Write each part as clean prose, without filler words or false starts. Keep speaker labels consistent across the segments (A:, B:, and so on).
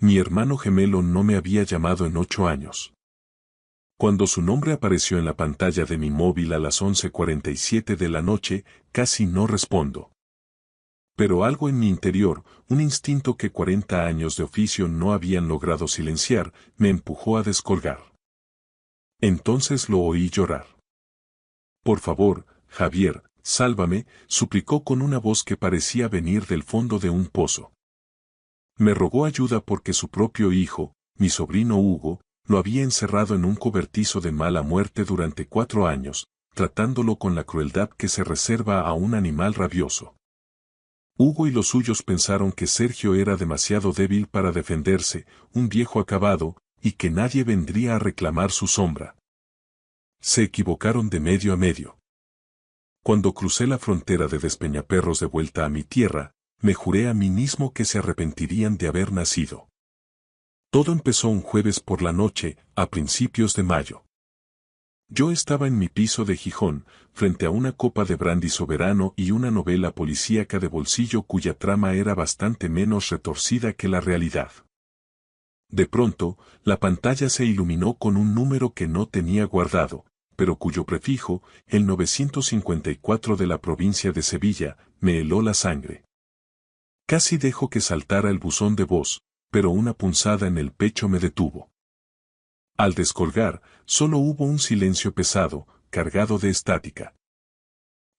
A: Mi hermano gemelo no me había llamado en 8 años. Cuando su nombre apareció en la pantalla de mi móvil a las 11:47 de la noche, casi no respondo. Pero algo en mi interior, un instinto que 40 años de oficio no habían logrado silenciar, me empujó a descolgar. Entonces lo oí llorar. Por favor, Javier, sálvame, suplicó con una voz que parecía venir del fondo de un pozo. Me rogó ayuda porque su propio hijo, mi sobrino Hugo, lo había encerrado en un cobertizo de mala muerte durante 4 años, tratándolo con la crueldad que se reserva a un animal rabioso. Hugo y los suyos pensaron que Sergio era demasiado débil para defenderse, un viejo acabado, y que nadie vendría a reclamar su sombra. Se equivocaron de medio a medio. Cuando crucé la frontera de Despeñaperros de vuelta a mi tierra, me juré a mí mismo que se arrepentirían de haber nacido. Todo empezó un jueves por la noche, a principios de mayo. Yo estaba en mi piso de Gijón, frente a una copa de brandy soberano y una novela policíaca de bolsillo cuya trama era bastante menos retorcida que la realidad. De pronto, la pantalla se iluminó con un número que no tenía guardado, pero cuyo prefijo, el 954 de la provincia de Sevilla, me heló la sangre. Casi dejo que saltara el buzón de voz, pero una punzada en el pecho me detuvo. Al descolgar, solo hubo un silencio pesado, cargado de estática.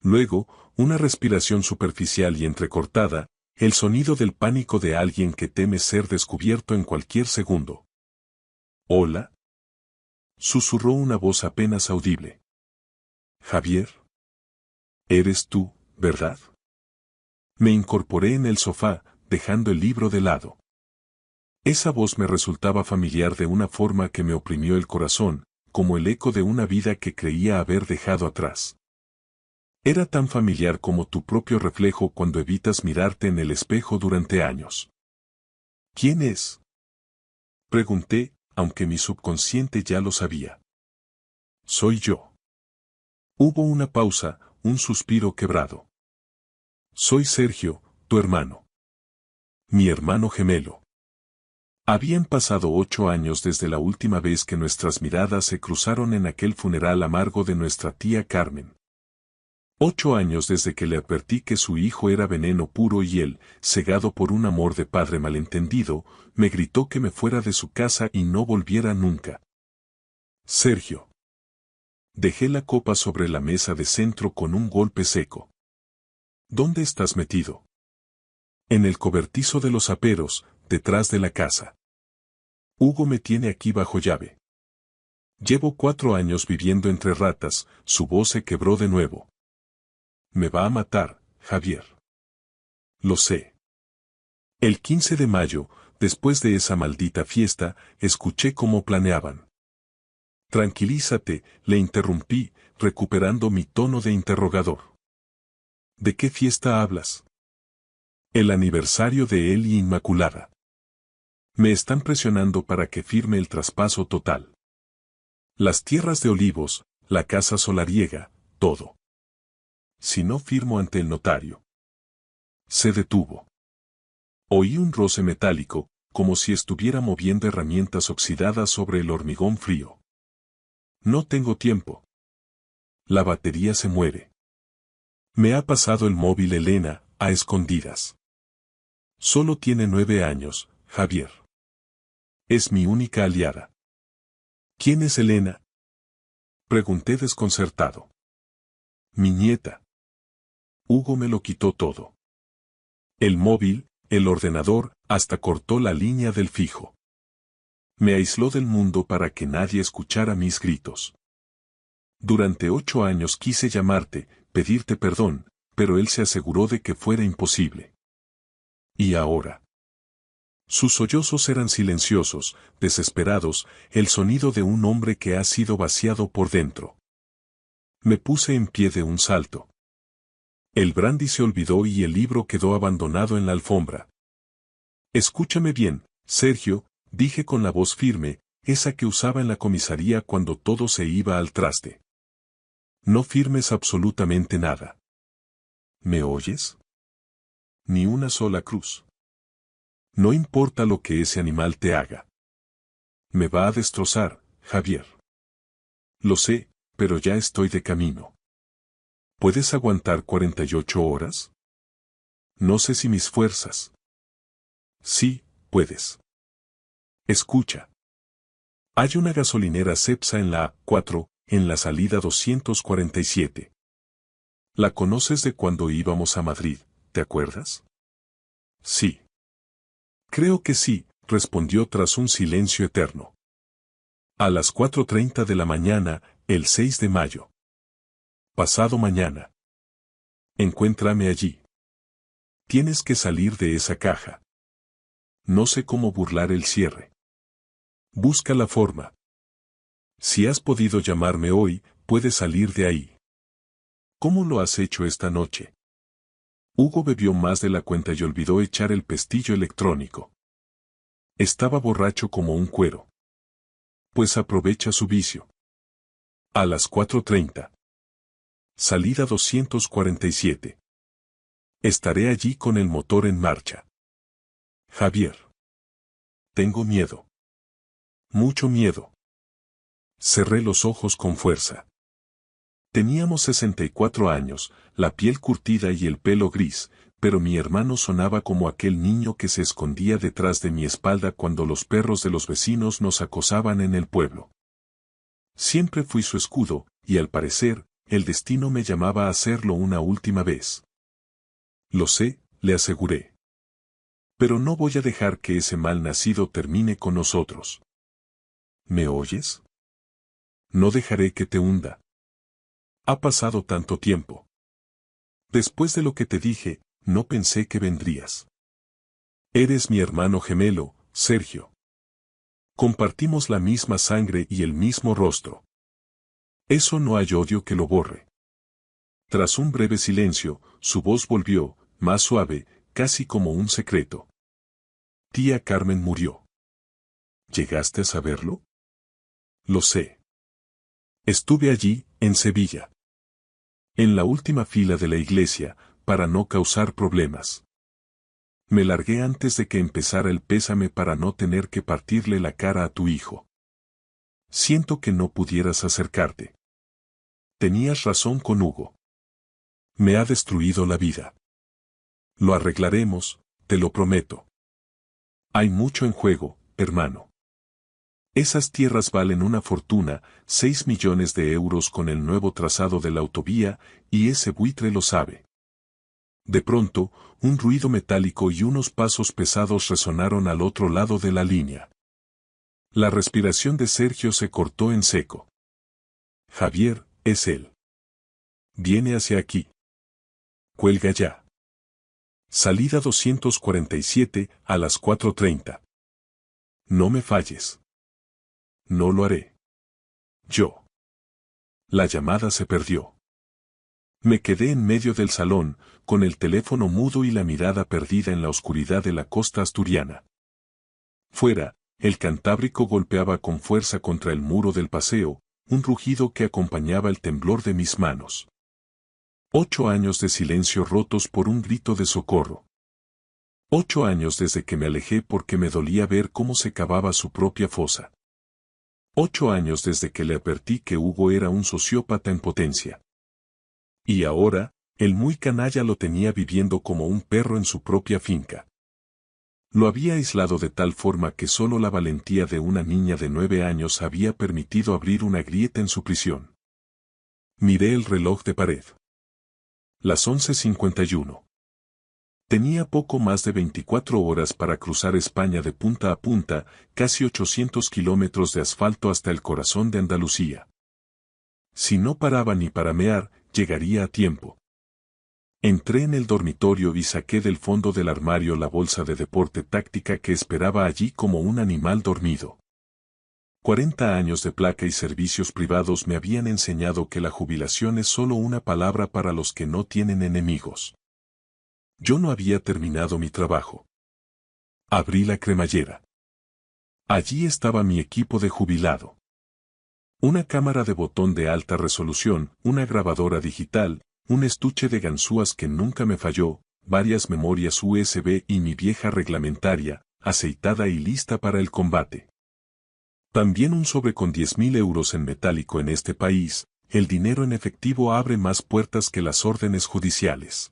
A: Luego, una respiración superficial y entrecortada, el sonido del pánico de alguien que teme ser descubierto en cualquier segundo. «¿Hola?», susurró una voz apenas audible. «Javier. Eres tú, ¿verdad?». Me incorporé en el sofá, dejando el libro de lado. Esa voz me resultaba familiar de una forma que me oprimió el corazón, como el eco de una vida que creía haber dejado atrás. Era tan familiar como tu propio reflejo cuando evitas mirarte en el espejo durante años. ¿Quién es?, pregunté, aunque mi subconsciente ya lo sabía. Soy yo. Hubo una pausa, un suspiro quebrado. Soy Sergio, tu hermano. Mi hermano gemelo. Habían pasado 8 años desde la última vez que nuestras miradas se cruzaron en aquel funeral amargo de nuestra tía Carmen. 8 años desde que le advertí que su hijo era veneno puro y él, cegado por un amor de padre malentendido, me gritó que me fuera de su casa y no volviera nunca. Sergio. Dejé la copa sobre la mesa de centro con un golpe seco. ¿Dónde estás metido? En el cobertizo de los aperos, detrás de la casa. Hugo me tiene aquí bajo llave. Llevo 4 años viviendo entre ratas, su voz se quebró de nuevo. Me va a matar, Javier. Lo sé. El 15 de mayo, después de esa maldita fiesta, escuché cómo planeaban. Tranquilízate, le interrumpí, recuperando mi tono de interrogador. ¿De qué fiesta hablas? El aniversario de él y Inmaculada. Me están presionando para que firme el traspaso total. Las tierras de Olivos, la casa solariega, todo. Si no firmo ante el notario. Se detuvo. Oí un roce metálico, como si estuviera moviendo herramientas oxidadas sobre el hormigón frío. No tengo tiempo. La batería se muere. Me ha pasado el móvil Elena, a escondidas. Solo tiene 9 años, Javier. Es mi única aliada. ¿Quién es Elena?, pregunté desconcertado. Mi nieta. Hugo me lo quitó todo. El móvil, el ordenador, hasta cortó la línea del fijo. Me aisló del mundo para que nadie escuchara mis gritos. Durante 8 años quise llamarte, pedirte perdón, pero él se aseguró de que fuera imposible. ¿Y ahora? Sus sollozos eran silenciosos, desesperados, el sonido de un hombre que ha sido vaciado por dentro. Me puse en pie de un salto. El brandy se olvidó y el libro quedó abandonado en la alfombra. Escúchame bien, Sergio, dije con la voz firme, esa que usaba en la comisaría cuando todo se iba al traste. No firmes absolutamente nada. ¿Me oyes? Ni una sola cruz. No importa lo que ese animal te haga. Me va a destrozar, Javier. Lo sé, pero ya estoy de camino. ¿Puedes aguantar 48 horas? No sé si mis fuerzas. Sí, puedes. Escucha. Hay una gasolinera Cepsa en la A4, en la salida 247. ¿La conoces de cuando íbamos a Madrid, te acuerdas? Sí. Creo que sí, respondió tras un silencio eterno. A las 4:30 de la mañana, el 6 de mayo. Pasado mañana. Encuéntrame allí. Tienes que salir de esa caja. No sé cómo burlar el cierre. Busca la forma. Si has podido llamarme hoy, puedes salir de ahí. ¿Cómo lo has hecho esta noche? Hugo bebió más de la cuenta y olvidó echar el pestillo electrónico. Estaba borracho como un cuero. Pues aprovecha su vicio. A las 4:30. Salida 247. Estaré allí con el motor en marcha. Javier. Tengo miedo. Mucho miedo. Cerré los ojos con fuerza. Teníamos 64 años, la piel curtida y el pelo gris, pero mi hermano sonaba como aquel niño que se escondía detrás de mi espalda cuando los perros de los vecinos nos acosaban en el pueblo. Siempre fui su escudo, y al parecer, el destino me llamaba a hacerlo una última vez. Lo sé, le aseguré. Pero no voy a dejar que ese mal nacido termine con nosotros. ¿Me oyes? No dejaré que te hunda. Ha pasado tanto tiempo. Después de lo que te dije, no pensé que vendrías. Eres mi hermano gemelo, Sergio. Compartimos la misma sangre y el mismo rostro. Eso no hay odio que lo borre. Tras un breve silencio, su voz volvió, más suave, casi como un secreto. Tía Carmen murió. ¿Llegaste a saberlo? Lo sé. Estuve allí, en Sevilla. En la última fila de la iglesia, para no causar problemas. Me largué antes de que empezara el pésame para no tener que partirle la cara a tu hijo. Siento que no pudieras acercarte. Tenías razón con Hugo. Me ha destruido la vida. Lo arreglaremos, te lo prometo. Hay mucho en juego, hermano. Esas tierras valen una fortuna, 6 millones de euros con el nuevo trazado de la autovía, y ese buitre lo sabe. De pronto, un ruido metálico y unos pasos pesados resonaron al otro lado de la línea. La respiración de Sergio se cortó en seco. Javier, es él. Viene hacia aquí. Cuelga ya. Salida 247, a las 4:30. No me falles. No lo haré. Yo. La llamada se perdió. Me quedé en medio del salón, con el teléfono mudo y la mirada perdida en la oscuridad de la costa asturiana. Fuera, el Cantábrico golpeaba con fuerza contra el muro del paseo, un rugido que acompañaba el temblor de mis manos. 8 años de silencio rotos por un grito de socorro. 8 años desde que me alejé porque me dolía ver cómo se cavaba su propia fosa. 8 años desde que le advertí que Hugo era un sociópata en potencia. Y ahora, el muy canalla lo tenía viviendo como un perro en su propia finca. Lo había aislado de tal forma que solo la valentía de una niña de 9 años había permitido abrir una grieta en su prisión. Miré el reloj de pared. Las 11:51. Tenía poco más de 24 horas para cruzar España de punta a punta, casi 800 kilómetros de asfalto hasta el corazón de Andalucía. Si no paraba ni para mear, llegaría a tiempo. Entré en el dormitorio y saqué del fondo del armario la bolsa de deporte táctica que esperaba allí como un animal dormido. 40 años de placa y servicios privados me habían enseñado que la jubilación es solo una palabra para los que no tienen enemigos. Yo no había terminado mi trabajo. Abrí la cremallera. Allí estaba mi equipo de jubilado. Una cámara de botón de alta resolución, una grabadora digital, un estuche de ganzúas que nunca me falló, varias memorias USB y mi vieja reglamentaria, aceitada y lista para el combate. También un sobre con 10.000 euros en metálico. En este país, el dinero en efectivo abre más puertas que las órdenes judiciales.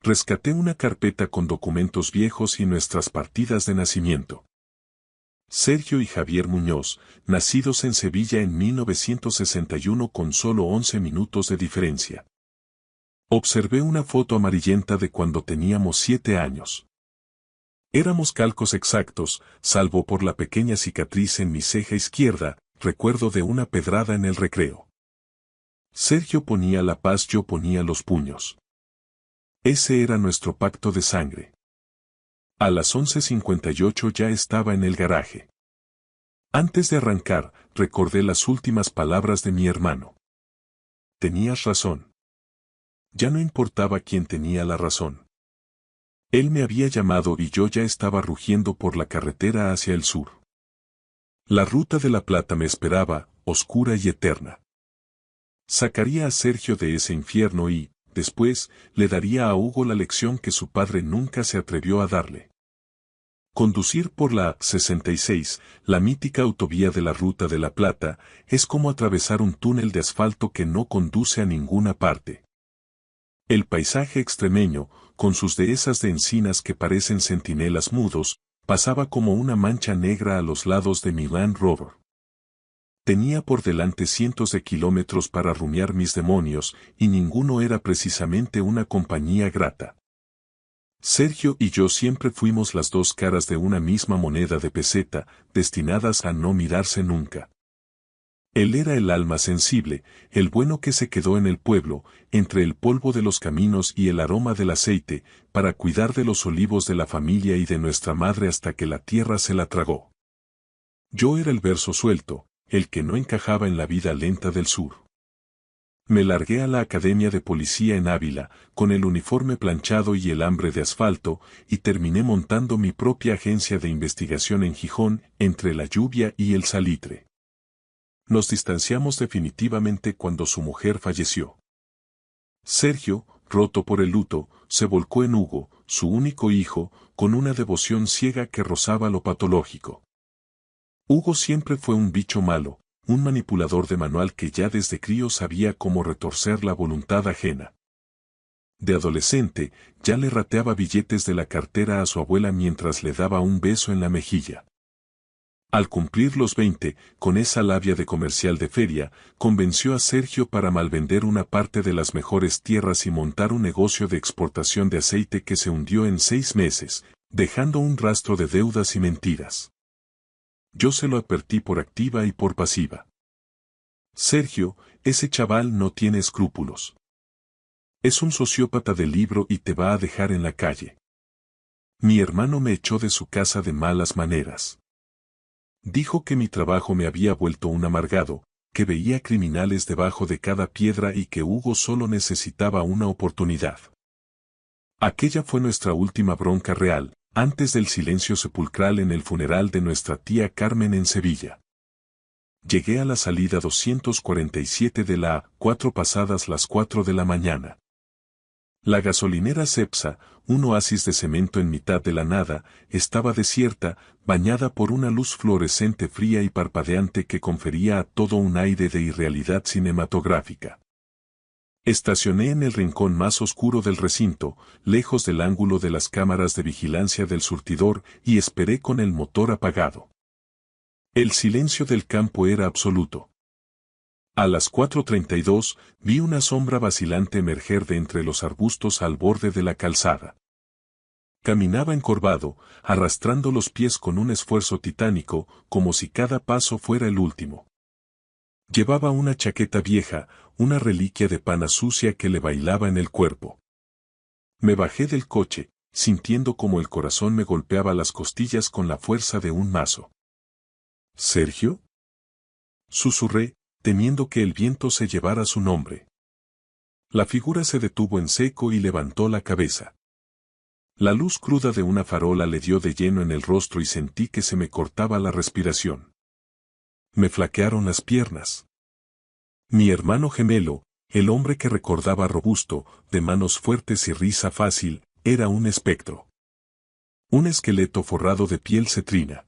A: Rescaté una carpeta con documentos viejos y nuestras partidas de nacimiento. Sergio y Javier Muñoz, nacidos en Sevilla en 1961 con solo 11 minutos de diferencia. Observé una foto amarillenta de cuando teníamos 7 años. Éramos calcos exactos, salvo por la pequeña cicatriz en mi ceja izquierda, recuerdo de una pedrada en el recreo. Sergio ponía la paz, yo ponía los puños. Ese era nuestro pacto de sangre. A las 11:58 ya estaba en el garaje. Antes de arrancar, recordé las últimas palabras de mi hermano. Tenías razón. Ya no importaba quién tenía la razón. Él me había llamado y yo ya estaba rugiendo por la carretera hacia el sur. La ruta de la Plata me esperaba, oscura y eterna. Sacaría a Sergio de ese infierno y, después, le daría a Hugo la lección que su padre nunca se atrevió a darle. Conducir por la 66, la mítica autovía de la Ruta de la Plata, es como atravesar un túnel de asfalto que no conduce a ninguna parte. El paisaje extremeño, con sus dehesas de encinas que parecen centinelas mudos, pasaba como una mancha negra a los lados de mi Land Rover. Tenía por delante cientos de kilómetros para rumiar mis demonios, y ninguno era precisamente una compañía grata. Sergio y yo siempre fuimos las dos caras de una misma moneda de peseta, destinadas a no mirarse nunca. Él era el alma sensible, el bueno que se quedó en el pueblo, entre el polvo de los caminos y el aroma del aceite, para cuidar de los olivos de la familia y de nuestra madre hasta que la tierra se la tragó. Yo era el verso suelto, el que no encajaba en la vida lenta del sur. Me largué a la Academia de Policía en Ávila, con el uniforme planchado y el hambre de asfalto, y terminé montando mi propia agencia de investigación en Gijón, entre la lluvia y el salitre. Nos distanciamos definitivamente cuando su mujer falleció. Sergio, roto por el luto, se volcó en Hugo, su único hijo, con una devoción ciega que rozaba lo patológico. Hugo siempre fue un bicho malo, un manipulador de manual que ya desde crío sabía cómo retorcer la voluntad ajena. De adolescente, ya le rateaba billetes de la cartera a su abuela mientras le daba un beso en la mejilla. Al cumplir los 20, con esa labia de comercial de feria, convenció a Sergio para malvender una parte de las mejores tierras y montar un negocio de exportación de aceite que se hundió en 6 meses, dejando un rastro de deudas y mentiras. Yo se lo advertí por activa y por pasiva. Sergio, ese chaval no tiene escrúpulos. Es un sociópata de libro y te va a dejar en la calle. Mi hermano me echó de su casa de malas maneras. Dijo que mi trabajo me había vuelto un amargado, que veía criminales debajo de cada piedra y que Hugo solo necesitaba una oportunidad. Aquella fue nuestra última bronca real, antes del silencio sepulcral en el funeral de nuestra tía Carmen en Sevilla. Llegué a la salida 247 de la A4 pasadas las 4 de la mañana. La gasolinera Cepsa, un oasis de cemento en mitad de la nada, estaba desierta, bañada por una luz fluorescente fría y parpadeante que confería a todo un aire de irrealidad cinematográfica. Estacioné en el rincón más oscuro del recinto, lejos del ángulo de las cámaras de vigilancia del surtidor, y esperé con el motor apagado. El silencio del campo era absoluto. A las 4:32 vi una sombra vacilante emerger de entre los arbustos al borde de la calzada. Caminaba encorvado, arrastrando los pies con un esfuerzo titánico, como si cada paso fuera el último. Llevaba una chaqueta vieja, una reliquia de pana sucia que le bailaba en el cuerpo. Me bajé del coche, sintiendo como el corazón me golpeaba las costillas con la fuerza de un mazo. ¿Sergio? Susurré, temiendo que el viento se llevara su nombre. La figura se detuvo en seco y levantó la cabeza. La luz cruda de una farola le dio de lleno en el rostro y sentí que se me cortaba la respiración. Me flaquearon las piernas. Mi hermano gemelo, El hombre que recordaba robusto, de manos fuertes y risa fácil, era un espectro. Un esqueleto forrado de piel cetrina.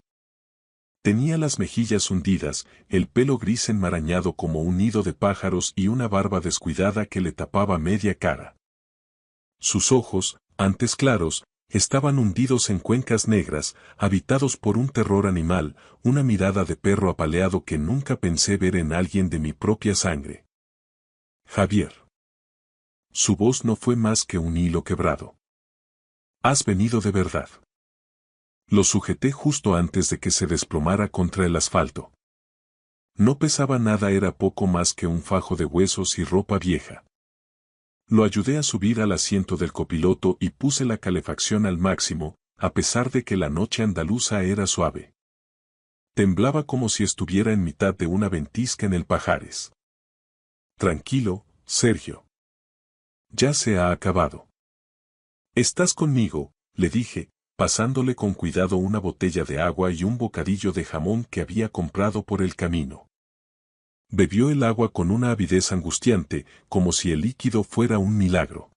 A: Tenía las mejillas hundidas, el pelo gris enmarañado como un nido de pájaros y una barba descuidada que le tapaba media cara. Sus ojos, antes claros, estaban hundidos en cuencas negras, habitados por un terror animal, una mirada de perro apaleado que nunca pensé ver en alguien de mi propia sangre. Javier. Su voz no fue más que un hilo quebrado. ¿Has venido de verdad? Lo sujeté justo antes de que se desplomara contra el asfalto. No pesaba nada, era poco más que un fajo de huesos y ropa vieja. Lo ayudé a subir al asiento del copiloto y puse la calefacción al máximo, a pesar de que la noche andaluza era suave. Temblaba como si estuviera en mitad de una ventisca en el Pajares. Tranquilo, Sergio. Ya se ha acabado. ¿Estás conmigo?, le dije, pasándole con cuidado una botella de agua y un bocadillo de jamón que había comprado por el camino. Bebió el agua con una avidez angustiante, como si el líquido fuera un milagro.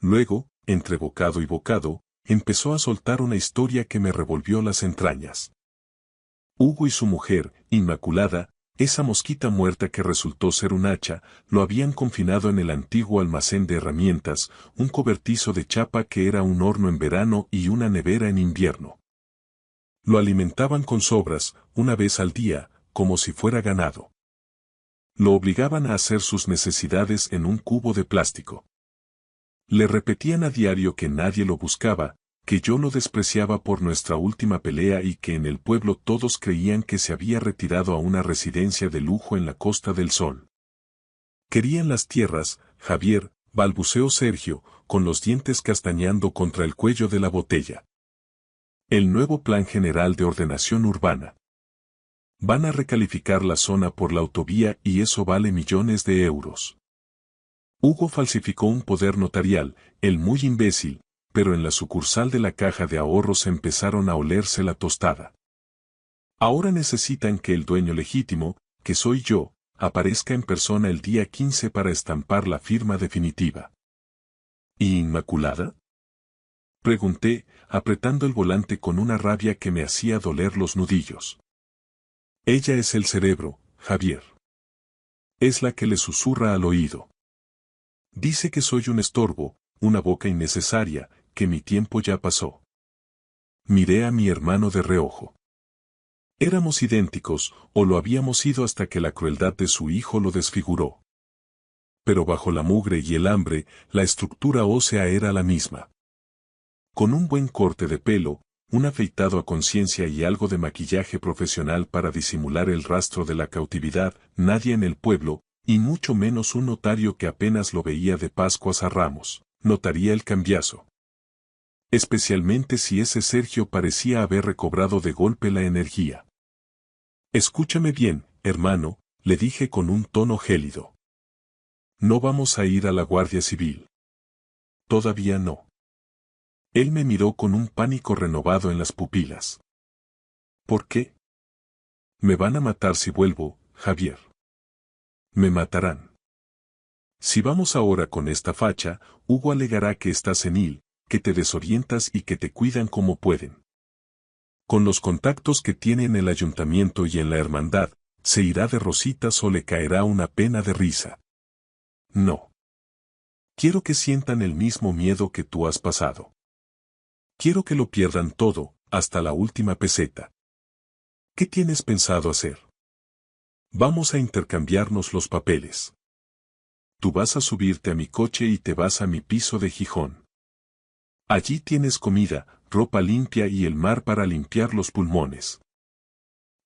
A: Luego, entre bocado y bocado, empezó a soltar una historia que me revolvió las entrañas. Hugo y su mujer, Inmaculada, esa mosquita muerta que resultó ser un hacha, lo habían confinado en el antiguo almacén de herramientas, un cobertizo de chapa que era un horno en verano y una nevera en invierno. Lo alimentaban con sobras, una vez al día, como si fuera ganado. Lo obligaban a hacer sus necesidades en un cubo de plástico. Le repetían a diario que nadie lo buscaba, que yo lo despreciaba por nuestra última pelea y que en el pueblo todos creían que se había retirado a una residencia de lujo en la Costa del Sol. Querían las tierras, Javier, balbuceó Sergio, con los dientes castañando contra el cuello de la botella. El nuevo Plan General de Ordenación Urbana. Van a recalificar la zona por la autovía y eso vale millones de euros. Hugo falsificó un poder notarial, el muy imbécil, pero en la sucursal de la Caja de Ahorros empezaron a olerse la tostada. Ahora necesitan que el dueño legítimo, que soy yo, aparezca en persona el día 15 para estampar la firma definitiva. ¿Y Inmaculada?, pregunté, apretando el volante con una rabia que me hacía doler los nudillos. Ella es el cerebro, Javier. Es la que le susurra al oído. Dice que soy un estorbo, una boca innecesaria, que mi tiempo ya pasó. Miré a mi hermano de reojo. Éramos idénticos, o lo habíamos sido hasta que la crueldad de su hijo lo desfiguró. Pero bajo la mugre y el hambre, la estructura ósea era la misma. Con un buen corte de pelo, un afeitado a conciencia y algo de maquillaje profesional para disimular el rastro de la cautividad, nadie en el pueblo, y mucho menos un notario que apenas lo veía de Pascuas a Ramos, notaría el cambiazo. Especialmente si ese Sergio parecía haber recobrado de golpe la energía. Escúchame bien, hermano, le dije con un tono gélido. No vamos a ir a la Guardia Civil. Todavía no. Él me miró con un pánico renovado en las pupilas. ¿Por qué? Me van a matar si vuelvo, Javier. Me matarán. Si vamos ahora con esta facha, Hugo alegará que estás senil, que te desorientas y que te cuidan como pueden. Con los contactos que tiene en el ayuntamiento y en la hermandad, se irá de rositas o le caerá una pena de risa. No. Quiero que sientan el mismo miedo que tú has pasado. Quiero que lo pierdan todo, hasta la última peseta. ¿Qué tienes pensado hacer? Vamos a intercambiarnos los papeles. Tú vas a subirte a mi coche y te vas a mi piso de Gijón. Allí tienes comida, ropa limpia y el mar para limpiar los pulmones.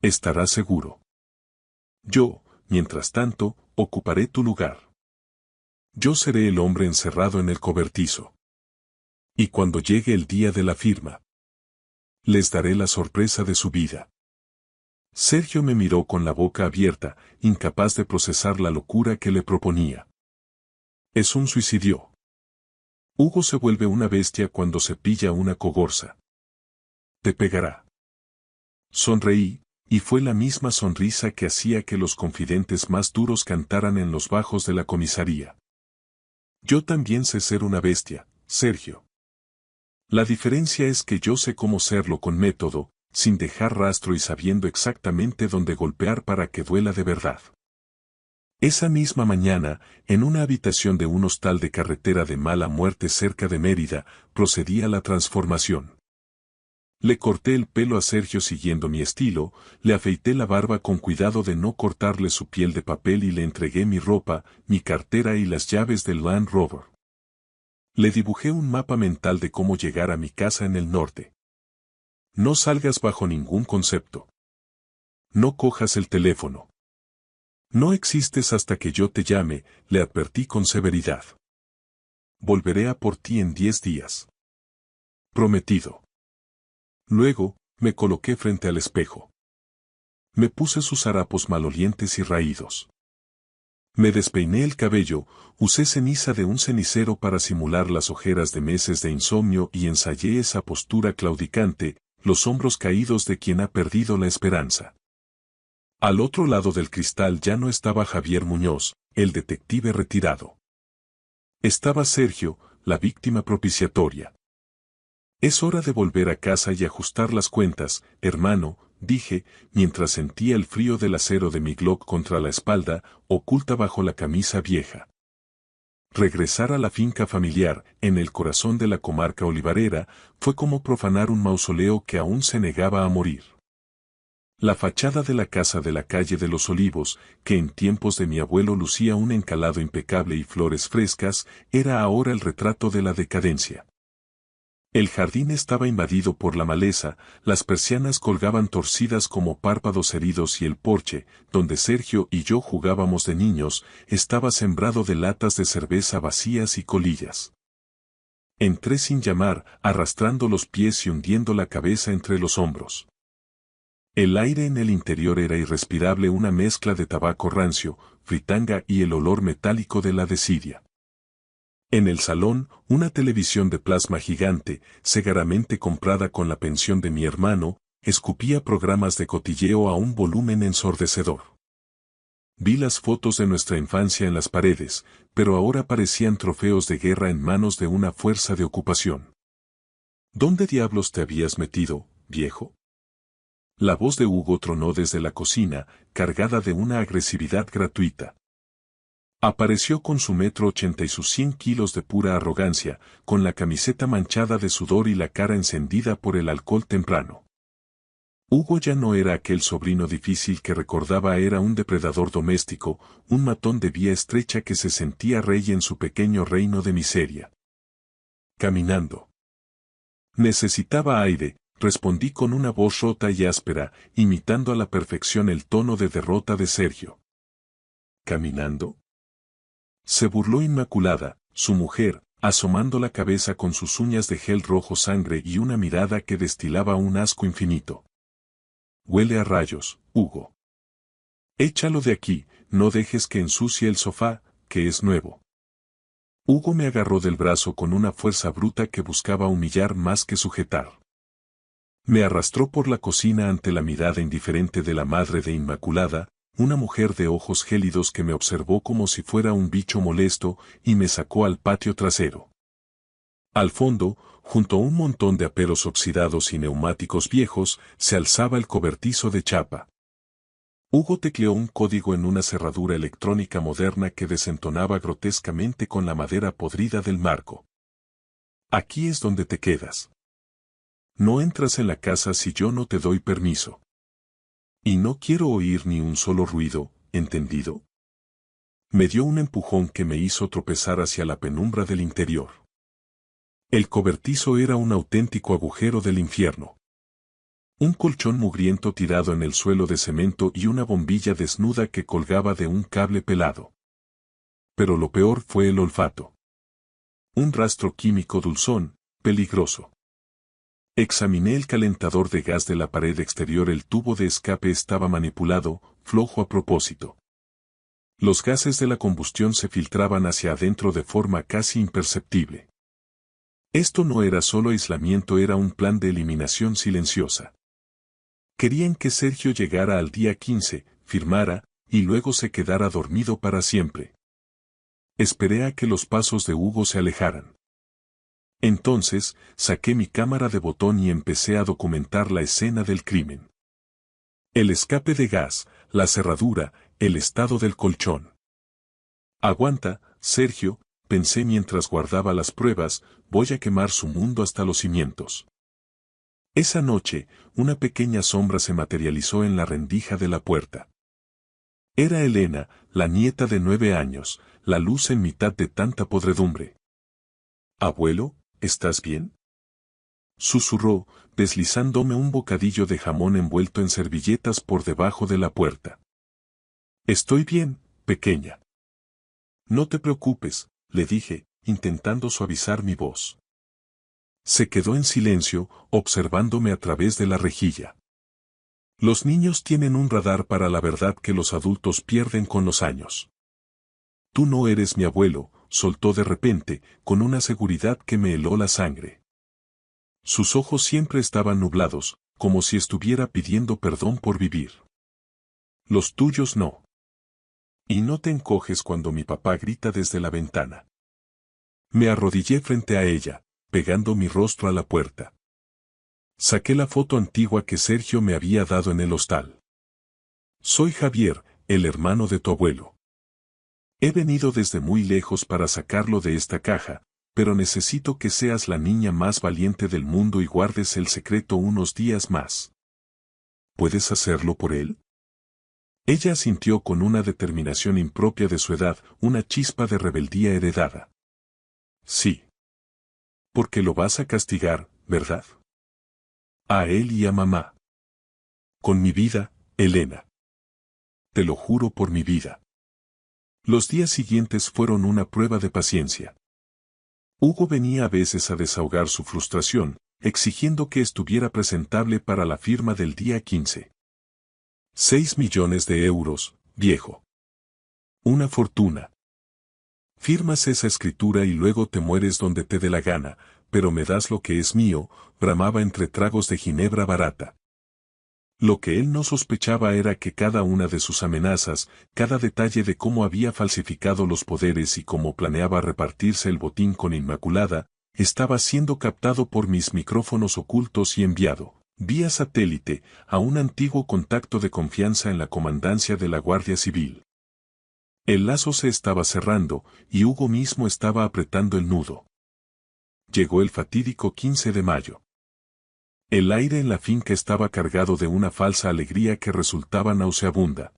A: Estarás seguro. Yo, mientras tanto, ocuparé tu lugar. Yo seré el hombre encerrado en el cobertizo. Y cuando llegue el día de la firma, les daré la sorpresa de su vida. Sergio me miró con la boca abierta, incapaz de procesar la locura que le proponía. Es un suicidio. Hugo se vuelve una bestia cuando se pilla una cogorza. Te pegará. Sonreí, y fue la misma sonrisa que hacía que los confidentes más duros cantaran en los bajos de la comisaría. Yo también sé ser una bestia, Sergio. La diferencia es que yo sé cómo serlo con método, sin dejar rastro y sabiendo exactamente dónde golpear para que duela de verdad. Esa misma mañana, en una habitación de un hostal de carretera de mala muerte cerca de Mérida, procedí a la transformación. Le corté el pelo a Sergio siguiendo mi estilo, le afeité la barba con cuidado de no cortarle su piel de papel y le entregué mi ropa, mi cartera y las llaves del Land Rover. Le dibujé un mapa mental de cómo llegar a mi casa en el norte. No salgas bajo ningún concepto. No cojas el teléfono. No existes hasta que yo te llame, le advertí con severidad. Volveré a por ti en 10 días. Prometido. Luego, me coloqué frente al espejo. Me puse sus harapos malolientes y raídos. Me despeiné el cabello, usé ceniza de un cenicero para simular las ojeras de meses de insomnio y ensayé esa postura claudicante, los hombros caídos de quien ha perdido la esperanza. Al otro lado del cristal ya no estaba Javier Muñoz, el detective retirado. Estaba Sergio, la víctima propiciatoria. Es hora de volver a casa y ajustar las cuentas, hermano, dije, mientras sentía el frío del acero de mi Glock contra la espalda, oculta bajo la camisa vieja. Regresar a la finca familiar, en el corazón de la comarca olivarera, fue como profanar un mausoleo que aún se negaba a morir. La fachada de la casa de la calle de los Olivos, que en tiempos de mi abuelo lucía un encalado impecable y flores frescas, era ahora el retrato de la decadencia. El jardín estaba invadido por la maleza, las persianas colgaban torcidas como párpados heridos y el porche, donde Sergio y yo jugábamos de niños, estaba sembrado de latas de cerveza vacías y colillas. Entré sin llamar, arrastrando los pies y hundiendo la cabeza entre los hombros. El aire en el interior era irrespirable, una mezcla de tabaco rancio, fritanga y el olor metálico de la desidia. En el salón, una televisión de plasma gigante, segaramente comprada con la pensión de mi hermano, escupía programas de cotilleo a un volumen ensordecedor. Vi las fotos de nuestra infancia en las paredes, pero ahora parecían trofeos de guerra en manos de una fuerza de ocupación. ¿Dónde diablos te habías metido, viejo? La voz de Hugo tronó desde la cocina, cargada de una agresividad gratuita. Apareció con su 1,80 m y sus 100 kilos de pura arrogancia, con la camiseta manchada de sudor y la cara encendida por el alcohol temprano. Hugo ya no era aquel sobrino difícil que recordaba, era un depredador doméstico, un matón de vía estrecha que se sentía rey en su pequeño reino de miseria. Caminando. Necesitaba aire, respondí con una voz rota y áspera, imitando a la perfección el tono de derrota de Sergio. ¿Caminando? Se burló Inmaculada, su mujer, asomando la cabeza con sus uñas de gel rojo sangre y una mirada que destilaba un asco infinito. Huele a rayos, Hugo. Échalo de aquí, no dejes que ensucie el sofá, que es nuevo. Hugo me agarró del brazo con una fuerza bruta que buscaba humillar más que sujetar. Me arrastró por la cocina ante la mirada indiferente de la madre de Inmaculada, una mujer de ojos gélidos que me observó como si fuera un bicho molesto y me sacó al patio trasero. Al fondo, junto a un montón de aperos oxidados y neumáticos viejos, se alzaba el cobertizo de chapa. Hugo tecleó un código en una cerradura electrónica moderna que desentonaba grotescamente con la madera podrida del marco. Aquí es donde te quedas. No entras en la casa si yo no te doy permiso. Y no quiero oír ni un solo ruido, ¿entendido? Me dio un empujón que me hizo tropezar hacia la penumbra del interior. El cobertizo era un auténtico agujero del infierno. Un colchón mugriento tirado en el suelo de cemento y una bombilla desnuda que colgaba de un cable pelado. Pero lo peor fue el olfato. Un rastro químico dulzón, peligroso. Examiné el calentador de gas de la pared exterior. El tubo de escape estaba manipulado, flojo a propósito. Los gases de la combustión se filtraban hacia adentro de forma casi imperceptible. Esto no era solo aislamiento, era un plan de eliminación silenciosa. Querían que Sergio llegara al día 15, firmara, y luego se quedara dormido para siempre. Esperé a que los pasos de Hugo se alejaran. Entonces, saqué mi cámara de botón y empecé a documentar la escena del crimen. El escape de gas, la cerradura, el estado del colchón. Aguanta, Sergio, pensé mientras guardaba las pruebas, voy a quemar su mundo hasta los cimientos. Esa noche, una pequeña sombra se materializó en la rendija de la puerta. Era Elena, la nieta de 9 años, la luz en mitad de tanta podredumbre. «Abuelo, ¿estás bien?», susurró, deslizándome un bocadillo de jamón envuelto en servilletas por debajo de la puerta. «Estoy bien, pequeña». «No te preocupes», le dije, intentando suavizar mi voz. Se quedó en silencio, observándome a través de la rejilla. Los niños tienen un radar para la verdad que los adultos pierden con los años. «Tú no eres mi abuelo», soltó de repente, con una seguridad que me heló la sangre. Sus ojos siempre estaban nublados, como si estuviera pidiendo perdón por vivir. «Los tuyos no. Y no te encoges cuando mi papá grita desde la ventana». Me arrodillé frente a ella, pegando mi rostro a la puerta. Saqué la foto antigua que Sergio me había dado en el hostal. «Soy Javier, el hermano de tu abuelo. He venido desde muy lejos para sacarlo de esta caja, pero necesito que seas la niña más valiente del mundo y guardes el secreto unos días más. ¿Puedes hacerlo por él?». Ella asintió con una determinación impropia de su edad, una chispa de rebeldía heredada. «Sí. Porque lo vas a castigar, ¿verdad? A él y a mamá». «Con mi vida, Elena. Te lo juro por mi vida». Los días siguientes fueron una prueba de paciencia. Hugo venía a veces a desahogar su frustración, exigiendo que estuviera presentable para la firma del día 15. 6 millones de euros, viejo. Una fortuna. Firmas esa escritura y luego te mueres donde te dé la gana, pero me das lo que es mío, bramaba entre tragos de ginebra barata. Lo que él no sospechaba era que cada una de sus amenazas, cada detalle de cómo había falsificado los poderes y cómo planeaba repartirse el botín con Inmaculada, estaba siendo captado por mis micrófonos ocultos y enviado, vía satélite, a un antiguo contacto de confianza en la comandancia de la Guardia Civil. El lazo se estaba cerrando, y Hugo mismo estaba apretando el nudo. Llegó el fatídico 15 de mayo. El aire en la finca estaba cargado de una falsa alegría que resultaba nauseabunda.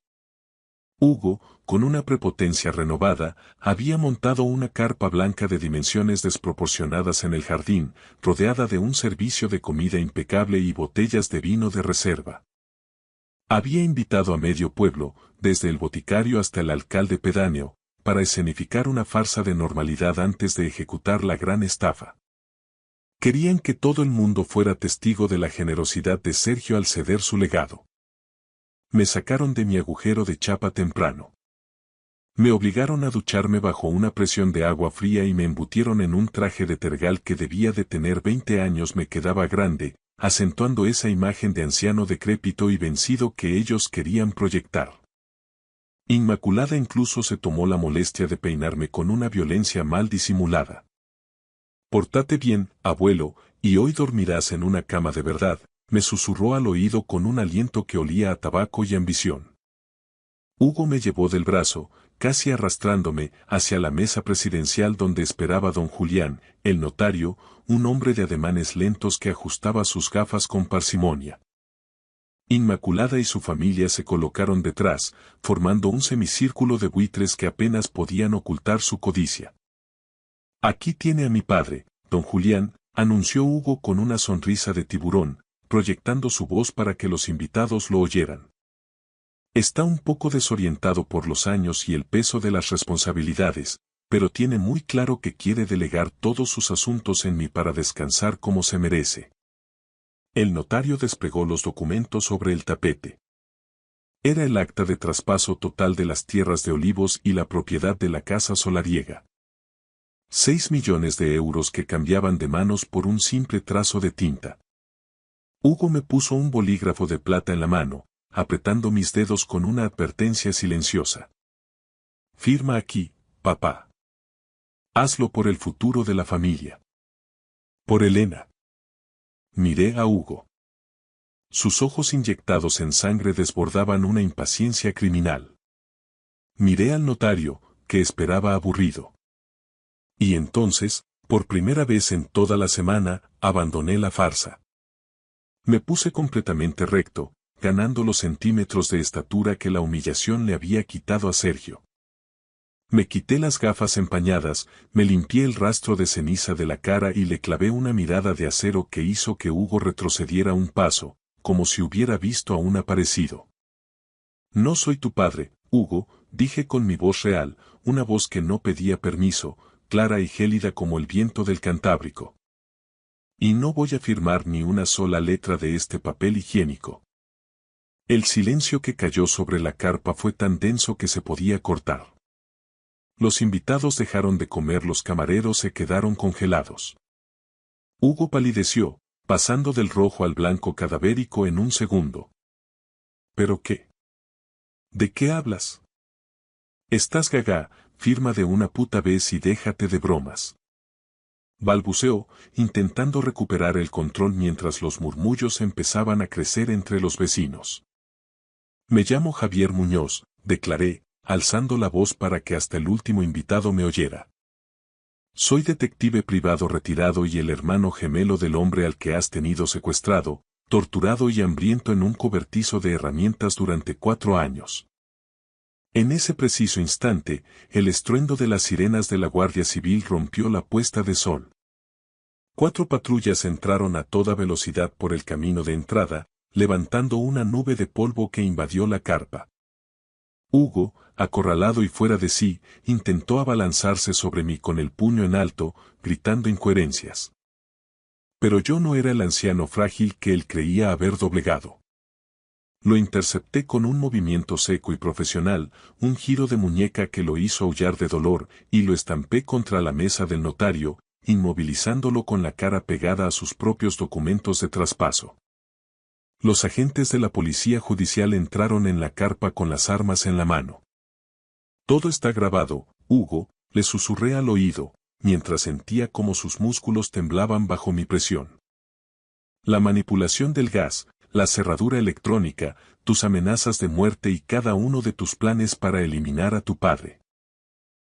A: Hugo, con una prepotencia renovada, había montado una carpa blanca de dimensiones desproporcionadas en el jardín, rodeada de un servicio de comida impecable y botellas de vino de reserva. Había invitado a medio pueblo, desde el boticario hasta el alcalde pedáneo, para escenificar una farsa de normalidad antes de ejecutar la gran estafa. Querían que todo el mundo fuera testigo de la generosidad de Sergio al ceder su legado. Me sacaron de mi agujero de chapa temprano. Me obligaron a ducharme bajo una presión de agua fría y me embutieron en un traje de tergal que debía de tener 20 años. Me quedaba grande, acentuando esa imagen de anciano decrépito y vencido que ellos querían proyectar. Inmaculada incluso se tomó la molestia de peinarme con una violencia mal disimulada. «Pórtate bien, abuelo, y hoy dormirás en una cama de verdad», me susurró al oído con un aliento que olía a tabaco y ambición. Hugo me llevó del brazo, casi arrastrándome, hacia la mesa presidencial donde esperaba don Julián, el notario, un hombre de ademanes lentos que ajustaba sus gafas con parsimonia. Inmaculada y su familia se colocaron detrás, formando un semicírculo de buitres que apenas podían ocultar su codicia. «Aquí tiene a mi padre, don Julián», anunció Hugo con una sonrisa de tiburón, proyectando su voz para que los invitados lo oyeran. Está un poco desorientado por los años y el peso de las responsabilidades, pero tiene muy claro que quiere delegar todos sus asuntos en mí para descansar como se merece. El notario desplegó los documentos sobre el tapete. Era el acta de traspaso total de las tierras de Olivos y la propiedad de la casa solariega. 6 millones de euros que cambiaban de manos por un simple trazo de tinta. Hugo me puso un bolígrafo de plata en la mano, apretando mis dedos con una advertencia silenciosa. Firma aquí, papá. Hazlo por el futuro de la familia. Por Elena. Miré a Hugo. Sus ojos inyectados en sangre desbordaban una impaciencia criminal. Miré al notario, que esperaba aburrido. Y entonces, por primera vez en toda la semana, abandoné la farsa. Me puse completamente recto, ganando los centímetros de estatura que la humillación le había quitado a Sergio. Me quité las gafas empañadas, me limpié el rastro de ceniza de la cara y le clavé una mirada de acero que hizo que Hugo retrocediera un paso, como si hubiera visto a un aparecido. No soy tu padre, Hugo, dije con mi voz real, una voz que no pedía permiso, clara y gélida como el viento del Cantábrico. Y no voy a firmar ni una sola letra de este papel higiénico. El silencio que cayó sobre la carpa fue tan denso que se podía cortar. Los invitados dejaron de comer, los camareros se quedaron congelados. Hugo palideció, pasando del rojo al blanco cadavérico en un segundo. ¿Pero qué? ¿De qué hablas? Estás gaga, firma de una puta vez y déjate de bromas. Balbuceó, intentando recuperar el control mientras los murmullos empezaban a crecer entre los vecinos. Me llamo Javier Muñoz, declaré, alzando la voz para que hasta el último invitado me oyera. Soy detective privado retirado y el hermano gemelo del hombre al que has tenido secuestrado, torturado y hambriento en un cobertizo de herramientas durante 4 años. En ese preciso instante, el estruendo de las sirenas de la Guardia Civil rompió la puesta de sol. 4 patrullas entraron a toda velocidad por el camino de entrada, levantando una nube de polvo que invadió la carpa. Hugo, acorralado y fuera de sí, intentó abalanzarse sobre mí con el puño en alto, gritando incoherencias. Pero yo no era el anciano frágil que él creía haber doblegado. Lo intercepté con un movimiento seco y profesional, un giro de muñeca que lo hizo aullar de dolor, y lo estampé contra la mesa del notario, inmovilizándolo con la cara pegada a sus propios documentos de traspaso. Los agentes de la policía judicial entraron en la carpa con las armas en la mano. Todo está grabado, Hugo, le susurré al oído, mientras sentía cómo sus músculos temblaban bajo mi presión. La manipulación del gas, la cerradura electrónica, tus amenazas de muerte y cada uno de tus planes para eliminar a tu padre.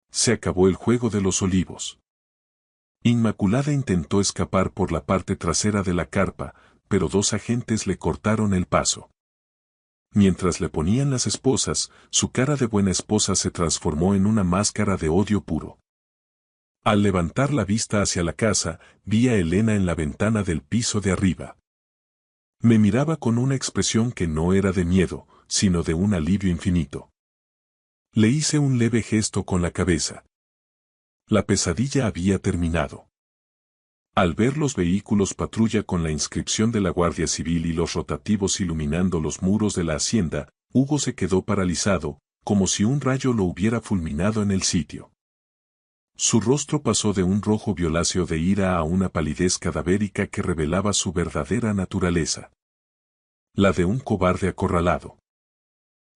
A: Se acabó el juego de los olivos. Inmaculada intentó escapar por la parte trasera de la carpa, pero 2 agentes le cortaron el paso. Mientras le ponían las esposas, su cara de buena esposa se transformó en una máscara de odio puro. Al levantar la vista hacia la casa, vi a Elena en la ventana del piso de arriba. Me miraba con una expresión que no era de miedo, sino de un alivio infinito. Le hice un leve gesto con la cabeza. La pesadilla había terminado. Al ver los vehículos patrulla con la inscripción de la Guardia Civil y los rotativos iluminando los muros de la hacienda, Hugo se quedó paralizado, como si un rayo lo hubiera fulminado en el sitio. Su rostro pasó de un rojo violáceo de ira a una palidez cadavérica que revelaba su verdadera naturaleza. La de un cobarde acorralado.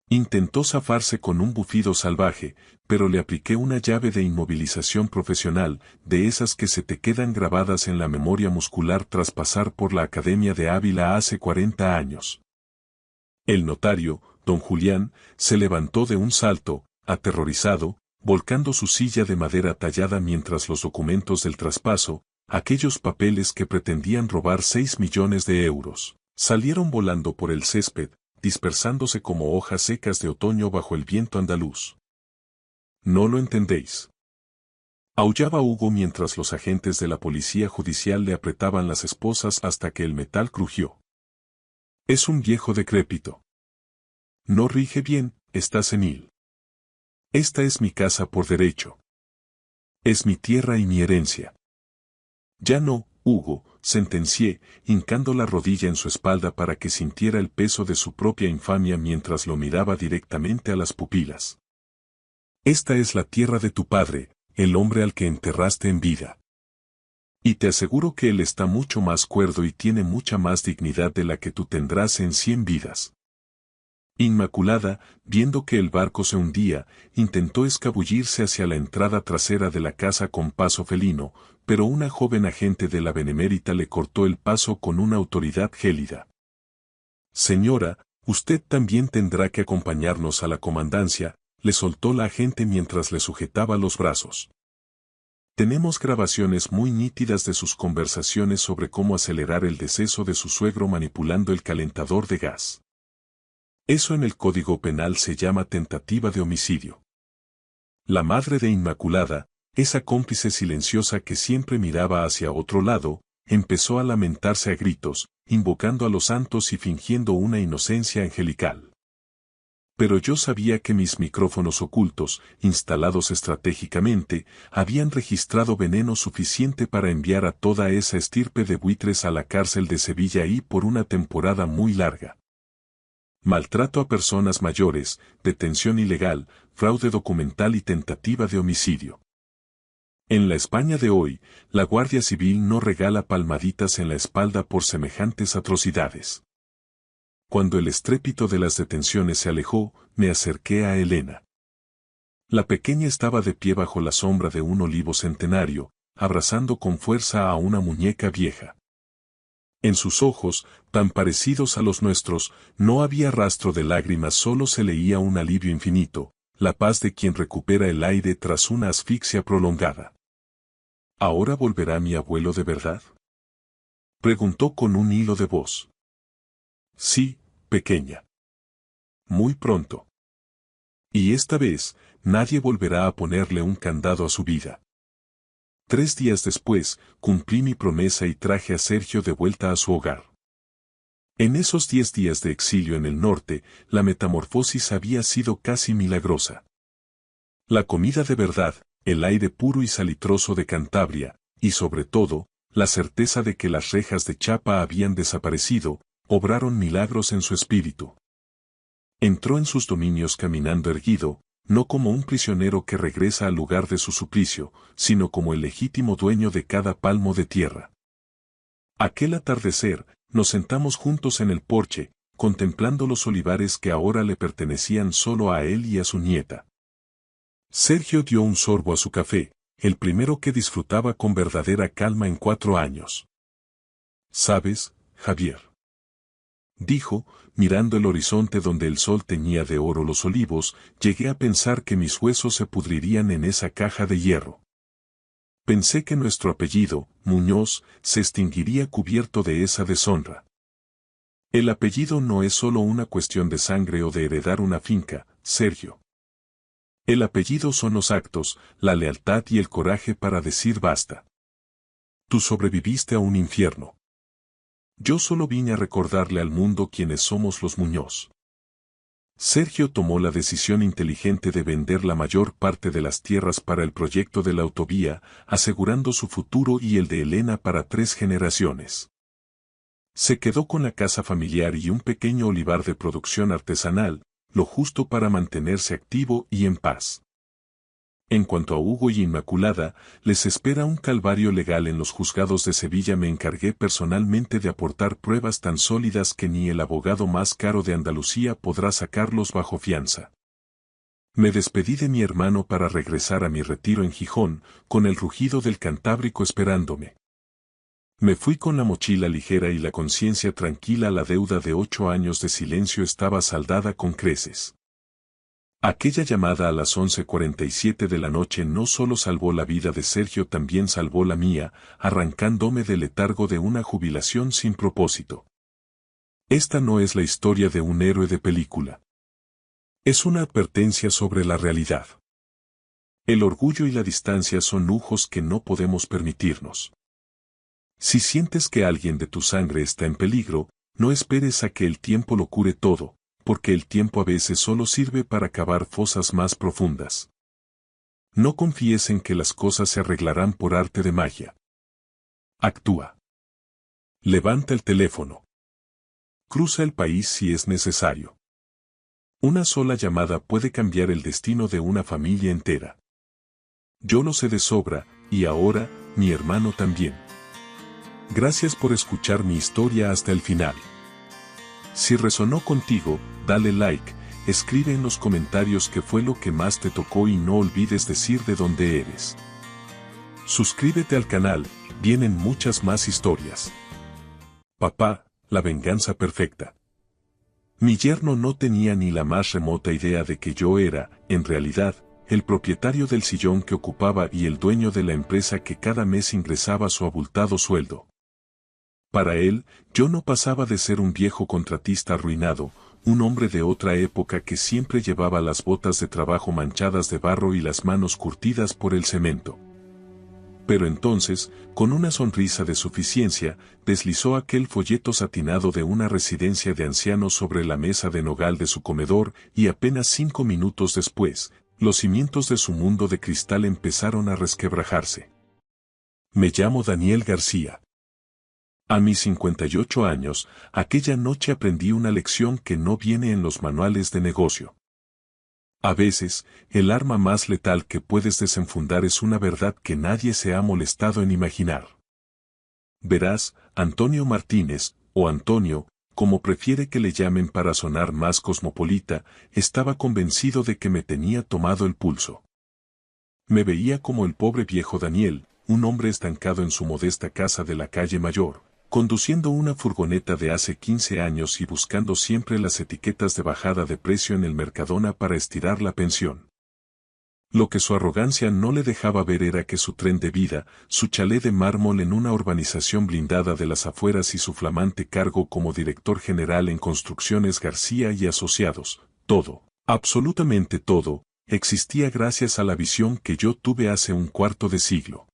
A: Intentó zafarse con un bufido salvaje, pero le apliqué una llave de inmovilización profesional, de esas que se te quedan grabadas en la memoria muscular tras pasar por la Academia de Ávila hace 40 años. El notario, don Julián, se levantó de un salto, aterrorizado, volcando su silla de madera tallada mientras los documentos del traspaso, aquellos papeles que pretendían robar 6 millones de euros, salieron volando por el césped, dispersándose como hojas secas de otoño bajo el viento andaluz. ¿No lo entendéis? Aullaba Hugo mientras los agentes de la policía judicial le apretaban las esposas hasta que el metal crujió. Es un viejo decrépito. No rige bien, está senil. Esta es mi casa por derecho. Es mi tierra y mi herencia. Ya no, Hugo, sentencié, hincando la rodilla en su espalda para que sintiera el peso de su propia infamia mientras lo miraba directamente a las pupilas. Esta es la tierra de tu padre, el hombre al que enterraste en vida. Y te aseguro que él está mucho más cuerdo y tiene mucha más dignidad de la que tú tendrás en 100 vidas. Inmaculada, viendo que el barco se hundía, intentó escabullirse hacia la entrada trasera de la casa con paso felino, pero una joven agente de la Benemérita le cortó el paso con una autoridad gélida. Señora, usted también tendrá que acompañarnos a la comandancia, le soltó la agente mientras le sujetaba los brazos. Tenemos grabaciones muy nítidas de sus conversaciones sobre cómo acelerar el deceso de su suegro manipulando el calentador de gas. Eso en el Código Penal se llama tentativa de homicidio. La madre de Inmaculada, esa cómplice silenciosa que siempre miraba hacia otro lado, empezó a lamentarse a gritos, invocando a los santos y fingiendo una inocencia angelical. Pero yo sabía que mis micrófonos ocultos, instalados estratégicamente, habían registrado veneno suficiente para enviar a toda esa estirpe de buitres a la cárcel de Sevilla y por una temporada muy larga. Maltrato a personas mayores, detención ilegal, fraude documental y tentativa de homicidio. En la España de hoy, la Guardia Civil no regala palmaditas en la espalda por semejantes atrocidades. Cuando el estrépito de las detenciones se alejó, me acerqué a Elena. La pequeña estaba de pie bajo la sombra de un olivo centenario, abrazando con fuerza a una muñeca vieja. En sus ojos, tan parecidos a los nuestros, no había rastro de lágrimas, solo se leía un alivio infinito, la paz de quien recupera el aire tras una asfixia prolongada. ¿Ahora volverá mi abuelo de verdad?, preguntó con un hilo de voz. Sí, pequeña. Muy pronto. Y esta vez, nadie volverá a ponerle un candado a su vida. 3 días después, cumplí mi promesa y traje a Sergio de vuelta a su hogar. En esos 10 días de exilio en el norte, la metamorfosis había sido casi milagrosa. La comida de verdad, el aire puro y salitroso de Cantabria, y sobre todo, la certeza de que las rejas de chapa habían desaparecido, obraron milagros en su espíritu. Entró en sus dominios caminando erguido, no como un prisionero que regresa al lugar de su suplicio, sino como el legítimo dueño de cada palmo de tierra. Aquel atardecer, nos sentamos juntos en el porche, contemplando los olivares que ahora le pertenecían solo a él y a su nieta. Sergio dio un sorbo a su café, el primero que disfrutaba con verdadera calma en 4 años. ¿Sabes, Javier?, dijo, mirando el horizonte donde el sol teñía de oro los olivos, llegué a pensar que mis huesos se pudrirían en esa caja de hierro. Pensé que nuestro apellido, Muñoz, se extinguiría cubierto de esa deshonra. El apellido no es solo una cuestión de sangre o de heredar una finca, Sergio. El apellido son los actos, la lealtad y el coraje para decir basta. Tú sobreviviste a un infierno. Yo solo vine a recordarle al mundo quiénes somos los Muñoz. Sergio tomó la decisión inteligente de vender la mayor parte de las tierras para el proyecto de la autovía, asegurando su futuro y el de Elena para 3 generaciones. Se quedó con la casa familiar y un pequeño olivar de producción artesanal, lo justo para mantenerse activo y en paz. En cuanto a Hugo y Inmaculada, les espera un calvario legal en los juzgados de Sevilla. Me encargué personalmente de aportar pruebas tan sólidas que ni el abogado más caro de Andalucía podrá sacarlos bajo fianza. Me despedí de mi hermano para regresar a mi retiro en Gijón, con el rugido del Cantábrico esperándome. Me fui con la mochila ligera y la conciencia tranquila. La deuda de 8 años de silencio estaba saldada con creces. Aquella llamada a las 11:47 de la noche no solo salvó la vida de Sergio, también salvó la mía, arrancándome del letargo de una jubilación sin propósito. Esta no es la historia de un héroe de película. Es una advertencia sobre la realidad. El orgullo y la distancia son lujos que no podemos permitirnos. Si sientes que alguien de tu sangre está en peligro, no esperes a que el tiempo lo cure todo, porque el tiempo a veces solo sirve para cavar fosas más profundas. No confíes en que las cosas se arreglarán por arte de magia. Actúa. Levanta el teléfono. Cruza el país si es necesario. Una sola llamada puede cambiar el destino de una familia entera. Yo lo sé de sobra, y ahora, mi hermano también. Gracias por escuchar mi historia hasta el final. Si resonó contigo, dale like, escribe en los comentarios qué fue lo que más te tocó y no olvides decir de dónde eres. Suscríbete al canal, vienen muchas más historias. Papá, la venganza perfecta. Mi yerno no tenía ni la más remota idea de que yo era, en realidad, el propietario del sillón que ocupaba y el dueño de la empresa que cada mes ingresaba su abultado sueldo. Para él, yo no pasaba de ser un viejo contratista arruinado, un hombre de otra época que siempre llevaba las botas de trabajo manchadas de barro y las manos curtidas por el cemento. Pero entonces, con una sonrisa de suficiencia, deslizó aquel folleto satinado de una residencia de ancianos sobre la mesa de nogal de su comedor y apenas 5 minutos después, los cimientos de su mundo de cristal empezaron a resquebrajarse. Me llamo Daniel García. A mis 58 años, aquella noche aprendí una lección que no viene en los manuales de negocio. A veces, el arma más letal que puedes desenfundar es una verdad que nadie se ha molestado en imaginar. Verás, Antonio Martínez, o Antonio, como prefiere que le llamen para sonar más cosmopolita, estaba convencido de que me tenía tomado el pulso. Me veía como el pobre viejo Daniel, un hombre estancado en su modesta casa de la calle Mayor, conduciendo una furgoneta de hace 15 años y buscando siempre las etiquetas de bajada de precio en el Mercadona para estirar la pensión. Lo que su arrogancia no le dejaba ver era que su tren de vida, su chalet de mármol en una urbanización blindada de las afueras y su flamante cargo como director general en Construcciones García y Asociados, todo, absolutamente todo, existía gracias a la visión que yo tuve hace un cuarto de siglo.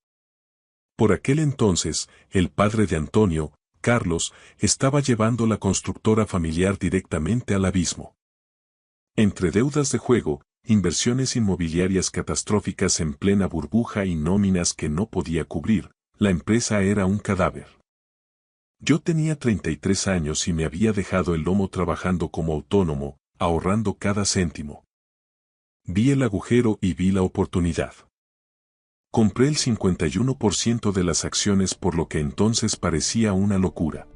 A: Por aquel entonces, el padre de Antonio, Carlos, estaba llevando la constructora familiar directamente al abismo. Entre deudas de juego, inversiones inmobiliarias catastróficas en plena burbuja y nóminas que no podía cubrir, la empresa era un cadáver. Yo tenía 33 años y me había dejado el lomo trabajando como autónomo, ahorrando cada céntimo. Vi el agujero y vi la oportunidad. Compré el 51% de las acciones por lo que entonces parecía una locura.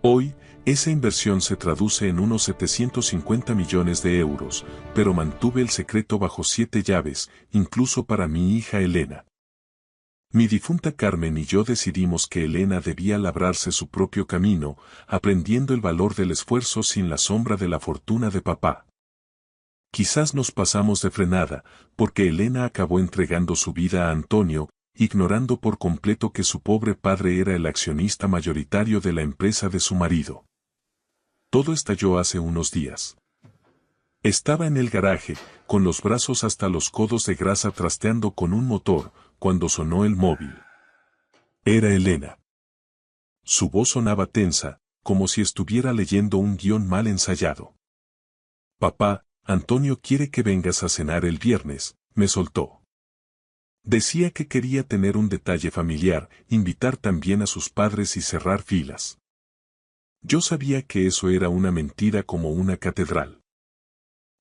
A: Hoy, esa inversión se traduce en unos 750 millones de euros, pero mantuve el secreto bajo 7 llaves, incluso para mi hija Elena. Mi difunta Carmen y yo decidimos que Elena debía labrarse su propio camino, aprendiendo el valor del esfuerzo sin la sombra de la fortuna de papá. Quizás nos pasamos de frenada, porque Elena acabó entregando su vida a Antonio, ignorando por completo que su pobre padre era el accionista mayoritario de la empresa de su marido. Todo estalló hace unos días. Estaba en el garaje, con los brazos hasta los codos de grasa trasteando con un motor, cuando sonó el móvil. Era Elena. Su voz sonaba tensa, como si estuviera leyendo un guión mal ensayado. Papá, Antonio quiere que vengas a cenar el viernes, me soltó. Decía que quería tener un detalle familiar, invitar también a sus padres y cerrar filas. Yo sabía que eso era una mentira como una catedral.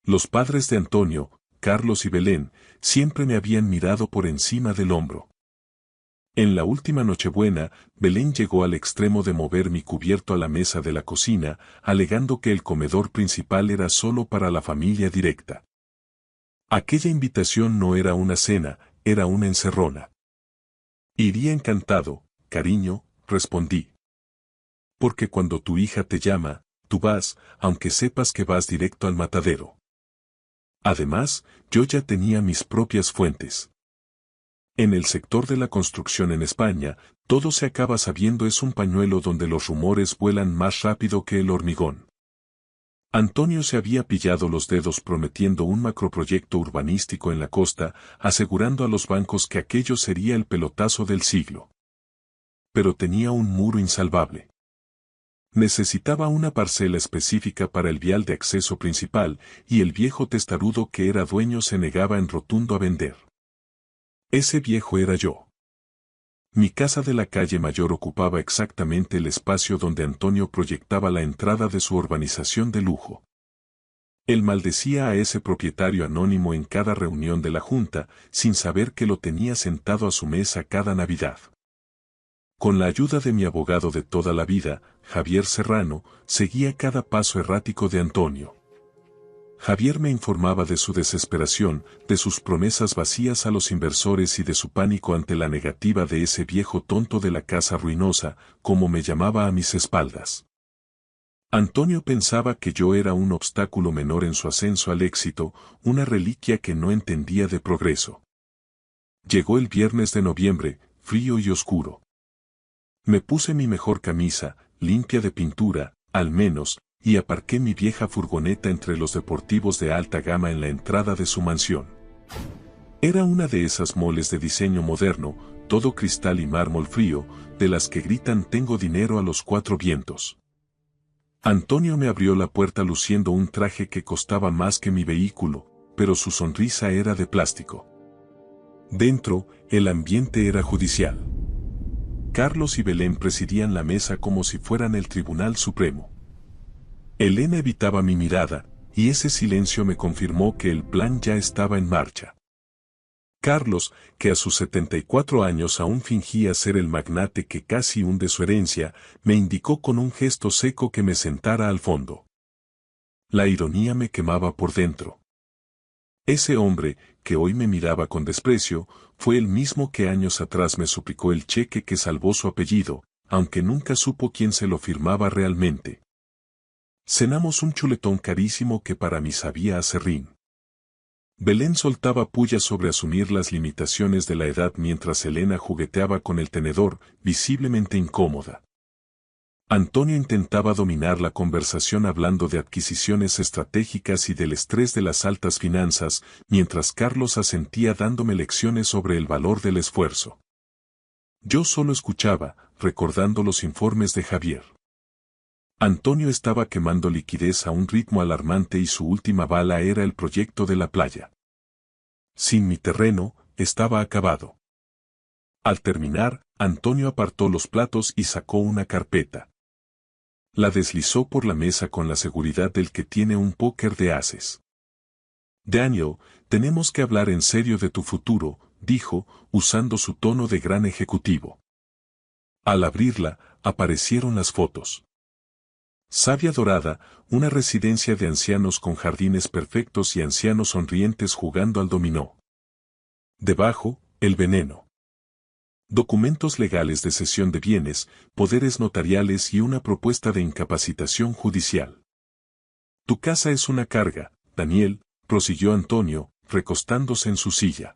A: Los padres de Antonio, Carlos y Belén, siempre me habían mirado por encima del hombro. En la última Nochebuena, Belén llegó al extremo de mover mi cubierto a la mesa de la cocina, alegando que el comedor principal era solo para la familia directa. Aquella invitación no era una cena, era una encerrona. Iría encantado, cariño, respondí. Porque cuando tu hija te llama, tú vas, aunque sepas que vas directo al matadero. Además, yo ya tenía mis propias fuentes. En el sector de la construcción en España, todo se acaba sabiendo, es un pañuelo donde los rumores vuelan más rápido que el hormigón. Antonio se había pillado los dedos prometiendo un macroproyecto urbanístico en la costa, asegurando a los bancos que aquello sería el pelotazo del siglo. Pero tenía un muro insalvable. Necesitaba una parcela específica para el vial de acceso principal, y el viejo testarudo que era dueño se negaba en rotundo a vender. Ese viejo era yo. Mi casa de la calle Mayor ocupaba exactamente el espacio donde Antonio proyectaba la entrada de su urbanización de lujo. Él maldecía a ese propietario anónimo en cada reunión de la junta, sin saber que lo tenía sentado a su mesa cada Navidad. Con la ayuda de mi abogado de toda la vida, Javier Serrano, seguía cada paso errático de Antonio. Javier me informaba de su desesperación, de sus promesas vacías a los inversores y de su pánico ante la negativa de ese viejo tonto de la casa ruinosa, como me llamaba a mis espaldas. Antonio pensaba que yo era un obstáculo menor en su ascenso al éxito, una reliquia que no entendía de progreso. Llegó el viernes de noviembre, frío y oscuro. Me puse mi mejor camisa, limpia de pintura, al menos, y aparqué mi vieja furgoneta entre los deportivos de alta gama en la entrada de su mansión. Era una de esas moles de diseño moderno, todo cristal y mármol frío, de las que gritan tengo dinero a los cuatro vientos. Antonio me abrió la puerta luciendo un traje que costaba más que mi vehículo, pero su sonrisa era de plástico. Dentro, el ambiente era judicial. Carlos y Belén presidían la mesa como si fueran el Tribunal Supremo. Elena evitaba mi mirada, y ese silencio me confirmó que el plan ya estaba en marcha. Carlos, que a sus 74 años aún fingía ser el magnate que casi hunde su herencia, me indicó con un gesto seco que me sentara al fondo. La ironía me quemaba por dentro. Ese hombre, que hoy me miraba con desprecio, fue el mismo que años atrás me suplicó el cheque que salvó su apellido, aunque nunca supo quién se lo firmaba realmente. Cenamos un chuletón carísimo que para mí sabía a serrín. Belén soltaba puya sobre asumir las limitaciones de la edad mientras Elena jugueteaba con el tenedor, visiblemente incómoda. Antonio intentaba dominar la conversación hablando de adquisiciones estratégicas y del estrés de las altas finanzas, mientras Carlos asentía dándome lecciones sobre el valor del esfuerzo. Yo solo escuchaba, recordando los informes de Javier. Antonio estaba quemando liquidez a un ritmo alarmante y su última bala era el proyecto de la playa. Sin mi terreno, estaba acabado. Al terminar, Antonio apartó los platos y sacó una carpeta. La deslizó por la mesa con la seguridad del que tiene un póker de ases. Daniel, tenemos que hablar en serio de tu futuro, dijo, usando su tono de gran ejecutivo. Al abrirla, aparecieron las fotos. Savia Dorada, una residencia de ancianos con jardines perfectos y ancianos sonrientes jugando al dominó. Debajo, el veneno. Documentos legales de cesión de bienes, poderes notariales y una propuesta de incapacitación judicial. Tu casa es una carga, Daniel, prosiguió Antonio, recostándose en su silla.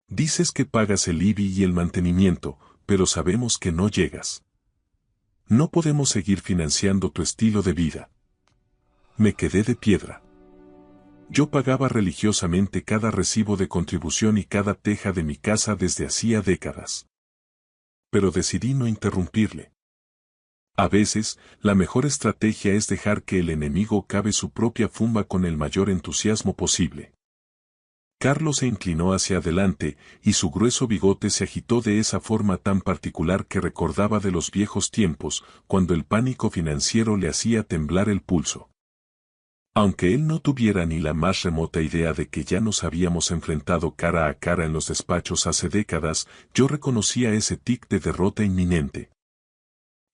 A: Dices que pagas el IBI y el mantenimiento, pero sabemos que no llegas. No podemos seguir financiando tu estilo de vida. Me quedé de piedra. Yo pagaba religiosamente cada recibo de contribución y cada teja de mi casa desde hacía décadas. Pero decidí no interrumpirle. A veces, la mejor estrategia es dejar que el enemigo cabe su propia fumba con el mayor entusiasmo posible. Carlos se inclinó hacia adelante, y su grueso bigote se agitó de esa forma tan particular que recordaba de los viejos tiempos, cuando el pánico financiero le hacía temblar el pulso. Aunque él no tuviera ni la más remota idea de que ya nos habíamos enfrentado cara a cara en los despachos hace décadas, yo reconocía ese tic de derrota inminente.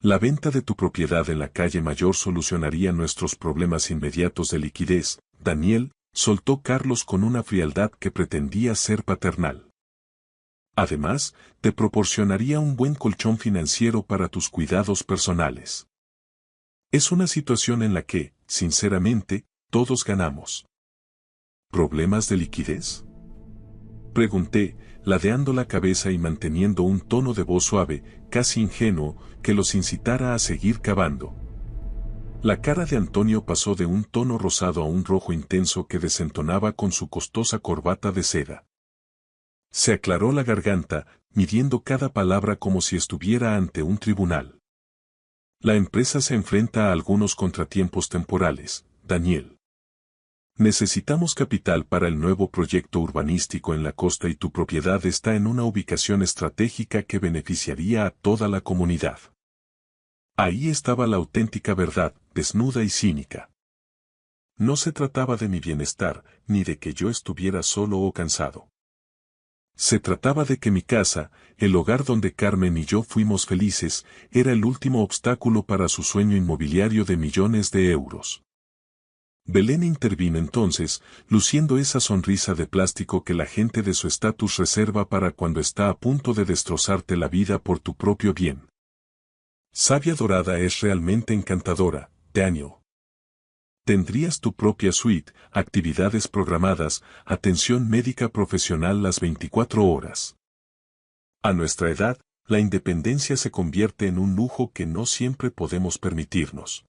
A: La venta de tu propiedad en la calle Mayor solucionaría nuestros problemas inmediatos de liquidez, Daniel, soltó Carlos con una frialdad que pretendía ser paternal. Además, te proporcionaría un buen colchón financiero para tus cuidados personales. Es una situación en la que, sinceramente, todos ganamos. ¿Problemas de liquidez? Pregunté, ladeando la cabeza y manteniendo un tono de voz suave, casi ingenuo, que los incitara a seguir cavando. La cara de Antonio pasó de un tono rosado a un rojo intenso que desentonaba con su costosa corbata de seda. Se aclaró la garganta, midiendo cada palabra como si estuviera ante un tribunal. La empresa se enfrenta a algunos contratiempos temporales, Daniel. Necesitamos capital para el nuevo proyecto urbanístico en la costa y tu propiedad está en una ubicación estratégica que beneficiaría a toda la comunidad. Ahí estaba la auténtica verdad, desnuda y cínica. No se trataba de mi bienestar, ni de que yo estuviera solo o cansado. Se trataba de que mi casa, el hogar donde Carmen y yo fuimos felices, era el último obstáculo para su sueño inmobiliario de millones de euros. Belén intervino entonces, luciendo esa sonrisa de plástico que la gente de su estatus reserva para cuando está a punto de destrozarte la vida por tu propio bien. Sabia Dorada es realmente encantadora, Daniel. Tendrías tu propia suite, actividades programadas, atención médica profesional las 24 horas. A nuestra edad, la independencia se convierte en un lujo que no siempre podemos permitirnos.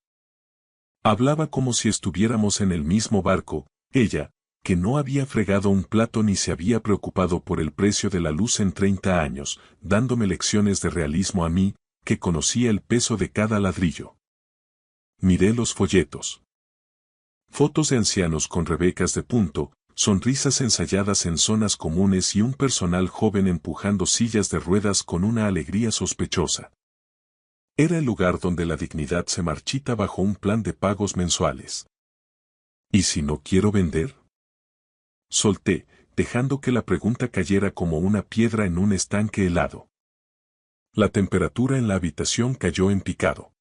A: Hablaba como si estuviéramos en el mismo barco, ella, que no había fregado un plato ni se había preocupado por el precio de la luz en 30 años, dándome lecciones de realismo a mí, que conocía el peso de cada ladrillo. Miré los folletos. Fotos de ancianos con rebecas de punto, sonrisas ensayadas en zonas comunes y un personal joven empujando sillas de ruedas con una alegría sospechosa. Era el lugar donde la dignidad se marchita bajo un plan de pagos mensuales. ¿Y si no quiero vender? Solté, dejando que la pregunta cayera como una piedra en un estanque helado. La temperatura en la habitación cayó en picado.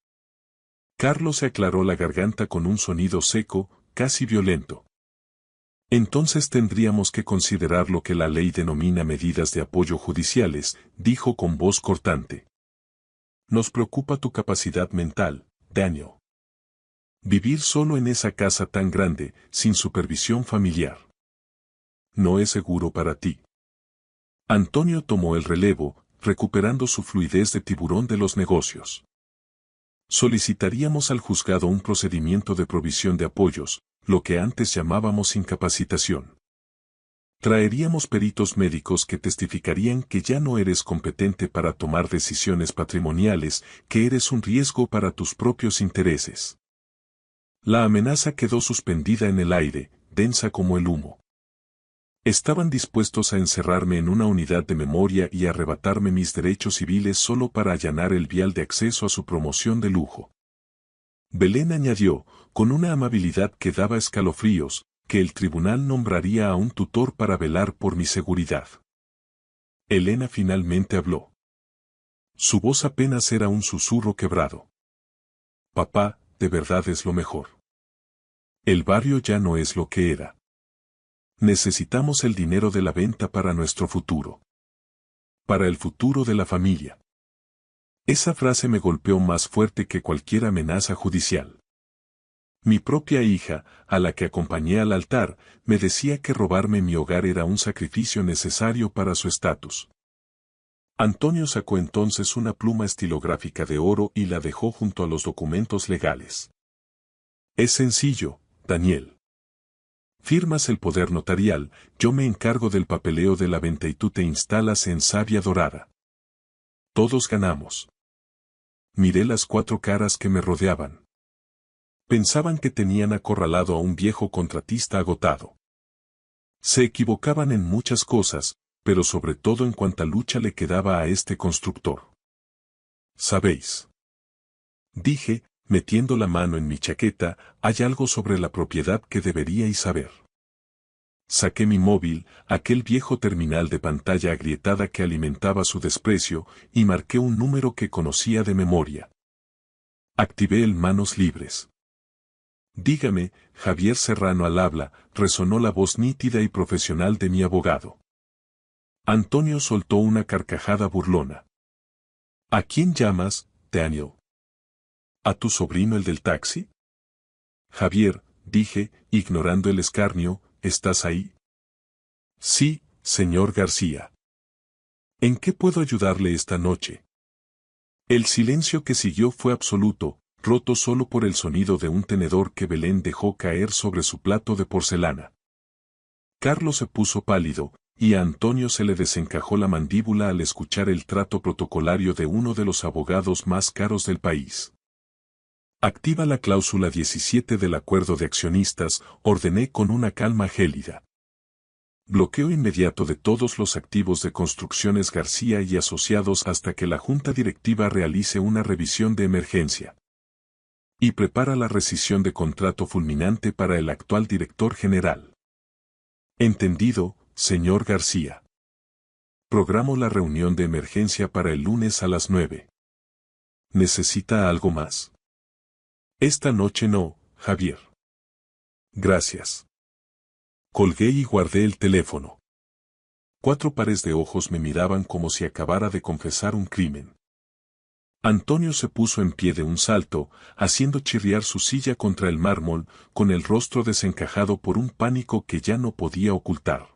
A: Carlos se aclaró la garganta con un sonido seco, casi violento. Entonces tendríamos que considerar lo que la ley denomina medidas de apoyo judiciales, dijo con voz cortante. Nos preocupa tu capacidad mental, Daniel. Vivir solo en esa casa tan grande, sin supervisión familiar. No es seguro para ti. Antonio tomó el relevo, recuperando su fluidez de tiburón de los negocios. Solicitaríamos al juzgado un procedimiento de provisión de apoyos, lo que antes llamábamos incapacitación. Traeríamos peritos médicos que testificarían que ya no eres competente para tomar decisiones patrimoniales, que eres un riesgo para tus propios intereses. La amenaza quedó suspendida en el aire, densa como el humo. Estaban dispuestos a encerrarme en una unidad de memoria y arrebatarme mis derechos civiles solo para allanar el vial de acceso a su promoción de lujo. Belén añadió, con una amabilidad que daba escalofríos, que el tribunal nombraría a un tutor para velar por mi seguridad. Elena finalmente habló. Su voz apenas era un susurro quebrado. Papá, de verdad es lo mejor. El barrio ya no es lo que era. Necesitamos el dinero de la venta para nuestro futuro. Para el futuro de la familia. Esa frase me golpeó más fuerte que cualquier amenaza judicial. Mi propia hija, a la que acompañé al altar, me decía que robarme mi hogar era un sacrificio necesario para su estatus. Antonio sacó entonces una pluma estilográfica de oro y la dejó junto a los documentos legales. Es sencillo, Daniel. Firmas el poder notarial, yo me encargo del papeleo de la venta y tú te instalas en Sabia Dorada. Todos ganamos. Miré las 4 caras que me rodeaban. Pensaban que tenían acorralado a un viejo contratista agotado. Se equivocaban en muchas cosas, pero sobre todo en cuánta lucha le quedaba a este constructor. ¿Sabéis? Dije, metiendo la mano en mi chaqueta, hay algo sobre la propiedad que deberíais saber. Saqué mi móvil, aquel viejo terminal de pantalla agrietada que alimentaba su desprecio, y marqué un número que conocía de memoria. Activé el manos libres. Dígame, Javier Serrano al habla, resonó la voz nítida y profesional de mi abogado. Antonio soltó una carcajada burlona. ¿A quién llamas, Daniel? ¿A tu sobrino el del taxi? Javier, dije, ignorando el escarnio, ¿estás ahí? Sí, señor García. ¿En qué puedo ayudarle esta noche? El silencio que siguió fue absoluto, roto solo por el sonido de un tenedor que Belén dejó caer sobre su plato de porcelana. Carlos se puso pálido, y a Antonio se le desencajó la mandíbula al escuchar el trato protocolario de uno de los abogados más caros del país. Activa la cláusula 17 del acuerdo de accionistas, ordené con una calma gélida. Bloqueo inmediato de todos los activos de Construcciones García y asociados hasta que la junta directiva realice una revisión de emergencia. Y prepara la rescisión de contrato fulminante para el actual director general. Entendido, señor García. Programo la reunión de emergencia para el lunes a las 9. ¿Necesita algo más? Esta noche no, Javier. Gracias. Colgué y guardé el teléfono. 4 pares de ojos me miraban como si acabara de confesar un crimen. Antonio se puso en pie de un salto, haciendo chirriar su silla contra el mármol, con el rostro desencajado por un pánico que ya no podía ocultar.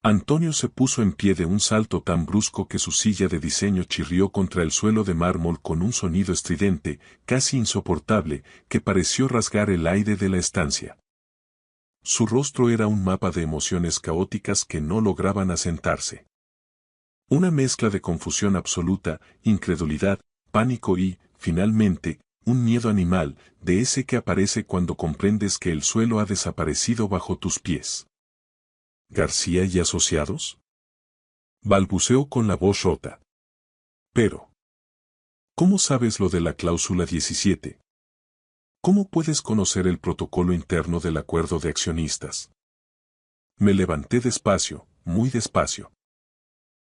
A: Antonio se puso en pie de un salto tan brusco que su silla de diseño chirrió contra el suelo de mármol con un sonido estridente, casi insoportable, que pareció rasgar el aire de la estancia. Su rostro era un mapa de emociones caóticas que no lograban asentarse. Una mezcla de confusión absoluta, incredulidad, pánico y, finalmente, un miedo animal, de ese que aparece cuando comprendes que el suelo ha desaparecido bajo tus pies. ¿García y Asociados? Balbuceó con la voz rota. Pero, ¿cómo sabes lo de la cláusula 17? ¿Cómo puedes conocer el protocolo interno del acuerdo de accionistas? Me levanté despacio, muy despacio.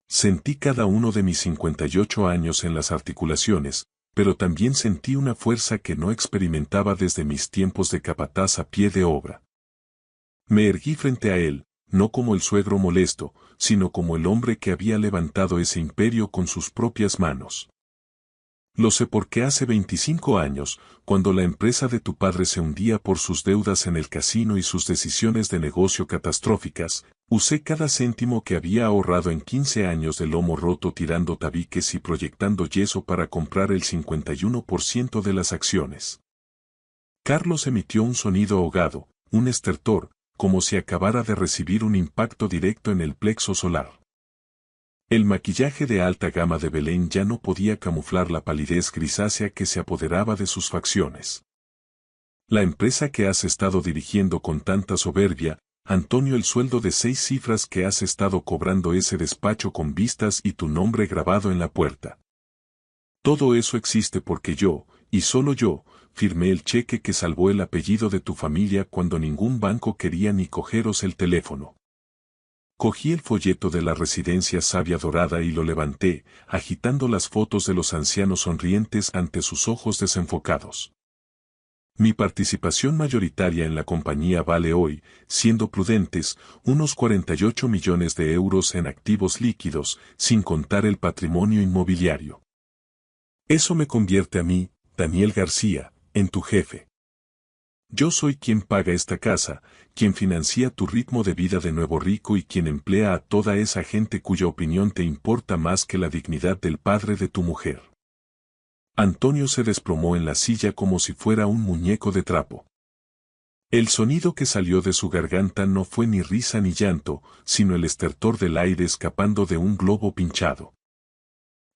A: Sentí cada uno de mis 58 años en las articulaciones, pero también sentí una fuerza que no experimentaba desde mis tiempos de capataz a pie de obra. Me erguí frente a él, no como el suegro molesto, sino como el hombre que había levantado ese imperio con sus propias manos. Lo sé porque hace 25 años, cuando la empresa de tu padre se hundía por sus deudas en el casino y sus decisiones de negocio catastróficas, usé cada céntimo que había ahorrado en 15 años de lomo roto tirando tabiques y proyectando yeso para comprar el 51% de las acciones. Carlos emitió un sonido ahogado, un estertor, como si acabara de recibir un impacto directo en el plexo solar. El maquillaje de alta gama de Belén ya no podía camuflar la palidez grisácea que se apoderaba de sus facciones. La empresa que has estado dirigiendo con tanta soberbia, Antonio, el sueldo de 6 cifras que has estado cobrando, ese despacho con vistas y tu nombre grabado en la puerta. Todo eso existe porque yo, y solo yo, firmé el cheque que salvó el apellido de tu familia cuando ningún banco quería ni cogeros el teléfono. Cogí el folleto de la residencia Savia Dorada y lo levanté, agitando las fotos de los ancianos sonrientes ante sus ojos desenfocados. Mi participación mayoritaria en la compañía vale hoy, siendo prudentes, unos 48 millones de euros en activos líquidos, sin contar el patrimonio inmobiliario. Eso me convierte a mí, Daniel García, en tu jefe. Yo soy quien paga esta casa, quien financia tu ritmo de vida de nuevo rico y quien emplea a toda esa gente cuya opinión te importa más que la dignidad del padre de tu mujer. Antonio se desplomó en la silla como si fuera un muñeco de trapo. El sonido que salió de su garganta no fue ni risa ni llanto, sino el estertor del aire escapando de un globo pinchado.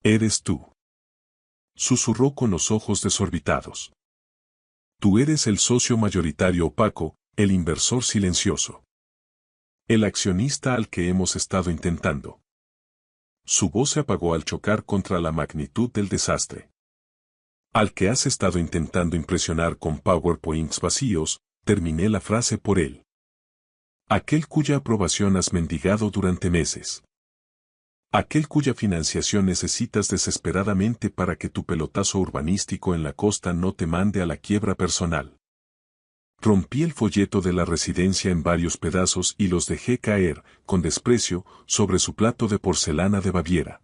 A: Eres tú. Susurró con los ojos desorbitados. Tú eres el socio mayoritario opaco, el inversor silencioso. El accionista al que hemos estado intentando. Su voz se apagó al chocar contra la magnitud del desastre. Al que has estado intentando impresionar con PowerPoints vacíos, terminé la frase por él. Aquel cuya aprobación has mendigado durante meses. Aquel cuya financiación necesitas desesperadamente para que tu pelotazo urbanístico en la costa no te mande a la quiebra personal. Rompí el folleto de la residencia en varios pedazos y los dejé caer, con desprecio, sobre su plato de porcelana de Baviera.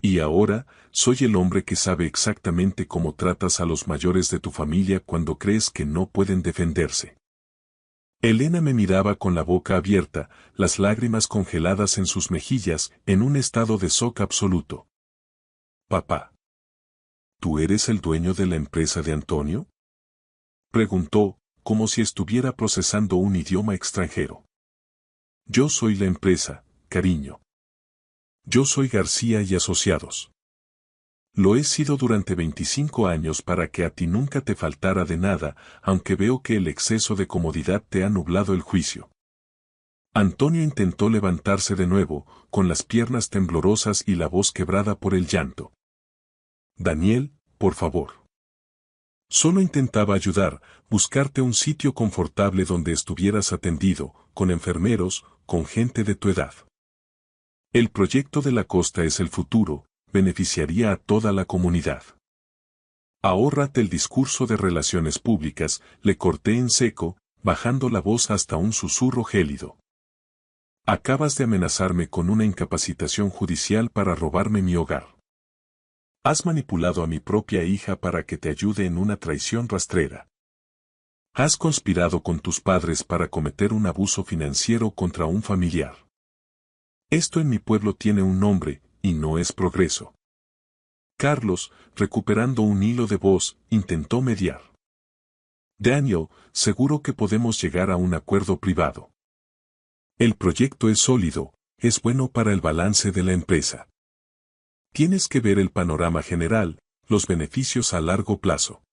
A: Y ahora, soy el hombre que sabe exactamente cómo tratas a los mayores de tu familia cuando crees que no pueden defenderse. Elena me miraba con la boca abierta, las lágrimas congeladas en sus mejillas, en un estado de shock absoluto. Papá. ¿Tú eres el dueño de la empresa de Antonio? Preguntó, como si estuviera procesando un idioma extranjero. Yo soy la empresa, cariño. Yo soy García y Asociados. Lo he sido durante 25 años para que a ti nunca te faltara de nada, aunque veo que el exceso de comodidad te ha nublado el juicio. Antonio intentó levantarse de nuevo, con las piernas temblorosas y la voz quebrada por el llanto. Daniel, por favor. Solo intentaba ayudar, buscarte un sitio confortable donde estuvieras atendido, con enfermeros, con gente de tu edad. El proyecto de la costa es el futuro, beneficiaría a toda la comunidad. Ahórrate el discurso de relaciones públicas, le corté en seco, bajando la voz hasta un susurro gélido. Acabas de amenazarme con una incapacitación judicial para robarme mi hogar. Has manipulado a mi propia hija para que te ayude en una traición rastrera. Has conspirado con tus padres para cometer un abuso financiero contra un familiar. Esto en mi pueblo tiene un nombre, y no es progreso. Carlos, recuperando un hilo de voz, intentó mediar. Daniel, seguro que podemos llegar a un acuerdo privado. El proyecto es sólido, es bueno para el balance de la empresa. Tienes que ver el panorama general, los beneficios a largo plazo.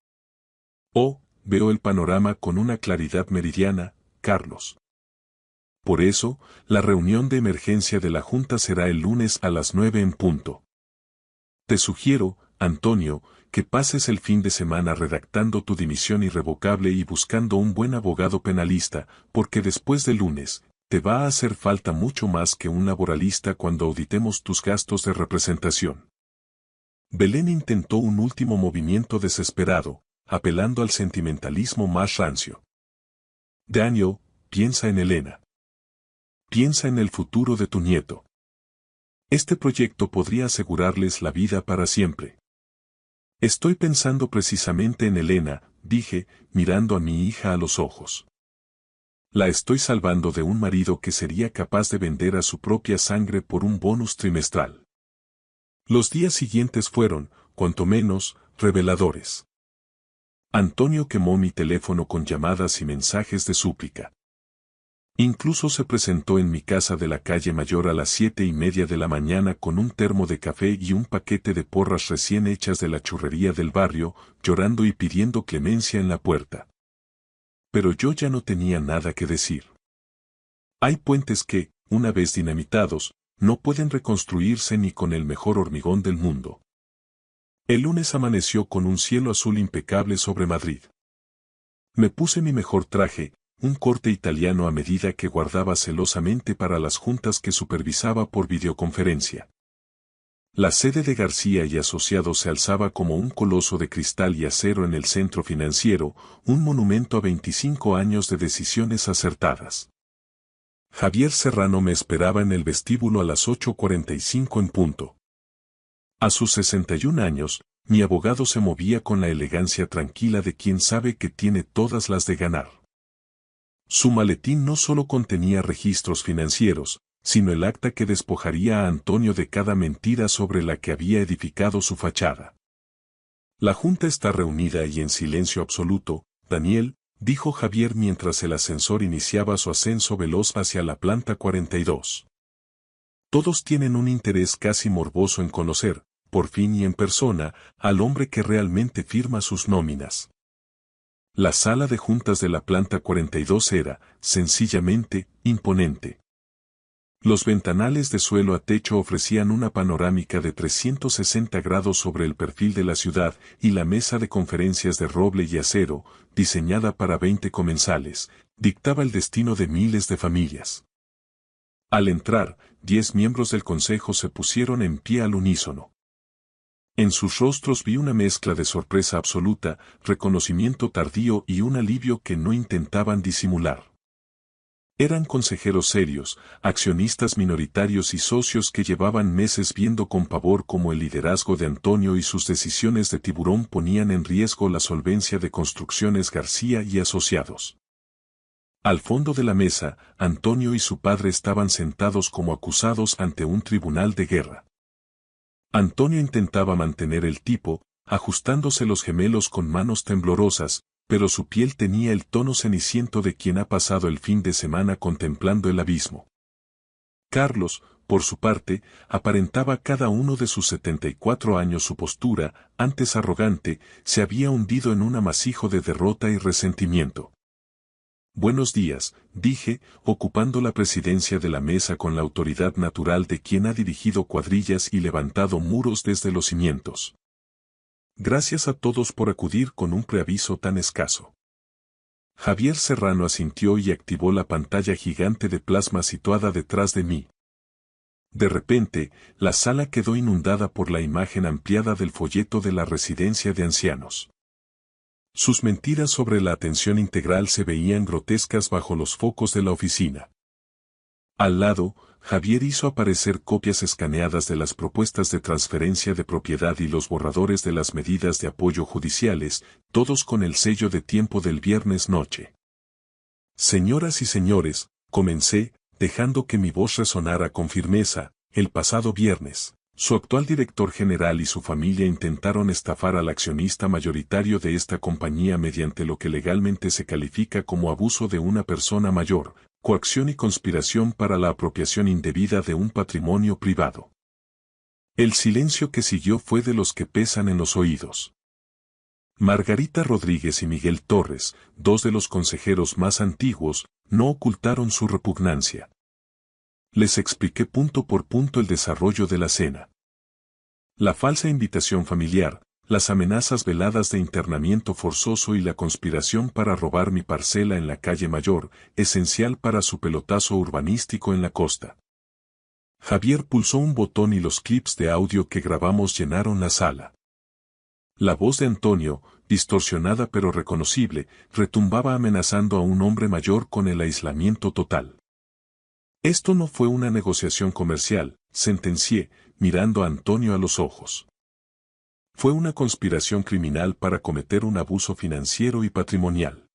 A: Oh, veo el panorama con una claridad meridiana, Carlos. Por eso, la reunión de emergencia de la Junta será el lunes a las 9 en punto. Te sugiero, Antonio, que pases el fin de semana redactando tu dimisión irrevocable y buscando un buen abogado penalista, porque después del lunes, te va a hacer falta mucho más que un laboralista cuando auditemos tus gastos de representación. Belén intentó un último movimiento desesperado, apelando al sentimentalismo más rancio. Daniel, piensa en Elena. Piensa en el futuro de tu nieto. Este proyecto podría asegurarles la vida para siempre. Estoy pensando precisamente en Elena, dije, mirando a mi hija a los ojos. La estoy salvando de un marido que sería capaz de vender a su propia sangre por un bonus trimestral. Los días siguientes fueron, cuanto menos, reveladores. Antonio quemó mi teléfono con llamadas y mensajes de súplica. Incluso se presentó en mi casa de la calle Mayor a las 7:30 de la mañana con un termo de café y un paquete de porras recién hechas de la churrería del barrio, llorando y pidiendo clemencia en la puerta. Pero yo ya no tenía nada que decir. Hay puentes que, una vez dinamitados, no pueden reconstruirse ni con el mejor hormigón del mundo. El lunes amaneció con un cielo azul impecable sobre Madrid. Me puse mi mejor traje, un corte italiano a medida que guardaba celosamente para las juntas que supervisaba por videoconferencia. La sede de García y Asociados se alzaba como un coloso de cristal y acero en el centro financiero, un monumento a 25 años de decisiones acertadas. Javier Serrano me esperaba en el vestíbulo a las 8:45 en punto. A sus 61 años, mi abogado se movía con la elegancia tranquila de quien sabe que tiene todas las de ganar. Su maletín no solo contenía registros financieros, sino el acta que despojaría a Antonio de cada mentira sobre la que había edificado su fachada. La junta está reunida y en silencio absoluto, Daniel, dijo Javier mientras el ascensor iniciaba su ascenso veloz hacia la planta 42. Todos tienen un interés casi morboso en conocer, por fin y en persona, al hombre que realmente firma sus nóminas. La sala de juntas de la planta 42 era, sencillamente, imponente. Los ventanales de suelo a techo ofrecían una panorámica de 360 grados sobre el perfil de la ciudad y la mesa de conferencias de roble y acero, diseñada para 20 comensales, dictaba el destino de miles de familias. Al entrar, 10 miembros del consejo se pusieron en pie al unísono. En sus rostros vi una mezcla de sorpresa absoluta, reconocimiento tardío y un alivio que no intentaban disimular. Eran consejeros serios, accionistas minoritarios y socios que llevaban meses viendo con pavor cómo el liderazgo de Antonio y sus decisiones de tiburón ponían en riesgo la solvencia de Construcciones García y Asociados. Al fondo de la mesa, Antonio y su padre estaban sentados como acusados ante un tribunal de guerra. Antonio intentaba mantener el tipo, ajustándose los gemelos con manos temblorosas, pero su piel tenía el tono ceniciento de quien ha pasado el fin de semana contemplando el abismo. Carlos, por su parte, aparentaba cada uno de sus 74 años su postura, antes arrogante, se había hundido en un amasijo de derrota y resentimiento. Buenos días, dije, ocupando la presidencia de la mesa con la autoridad natural de quien ha dirigido cuadrillas y levantado muros desde los cimientos. Gracias a todos por acudir con un preaviso tan escaso. Javier Serrano asintió y activó la pantalla gigante de plasma situada detrás de mí. De repente, la sala quedó inundada por la imagen ampliada del folleto de la residencia de ancianos. Sus mentiras sobre la atención integral se veían grotescas bajo los focos de la oficina. Al lado, Javier hizo aparecer copias escaneadas de las propuestas de transferencia de propiedad y los borradores de las medidas de apoyo judiciales, todos con el sello de tiempo del viernes noche. Señoras y señores, comencé, dejando que mi voz resonara con firmeza, el pasado viernes. Su actual director general y su familia intentaron estafar al accionista mayoritario de esta compañía mediante lo que legalmente se califica como abuso de una persona mayor, coacción y conspiración para la apropiación indebida de un patrimonio privado. El silencio que siguió fue de los que pesan en los oídos. Margarita Rodríguez y Miguel Torres, dos de los consejeros más antiguos, no ocultaron su repugnancia. Les expliqué punto por punto el desarrollo de la cena. La falsa invitación familiar, las amenazas veladas de internamiento forzoso y la conspiración para robar mi parcela en la calle Mayor, esencial para su pelotazo urbanístico en la costa. Javier pulsó un botón y los clips de audio que grabamos llenaron la sala. La voz de Antonio, distorsionada pero reconocible, retumbaba amenazando a un hombre mayor con el aislamiento total. Esto no fue una negociación comercial, sentencié, mirando a Antonio a los ojos. Fue una conspiración criminal para cometer un abuso financiero y patrimonial.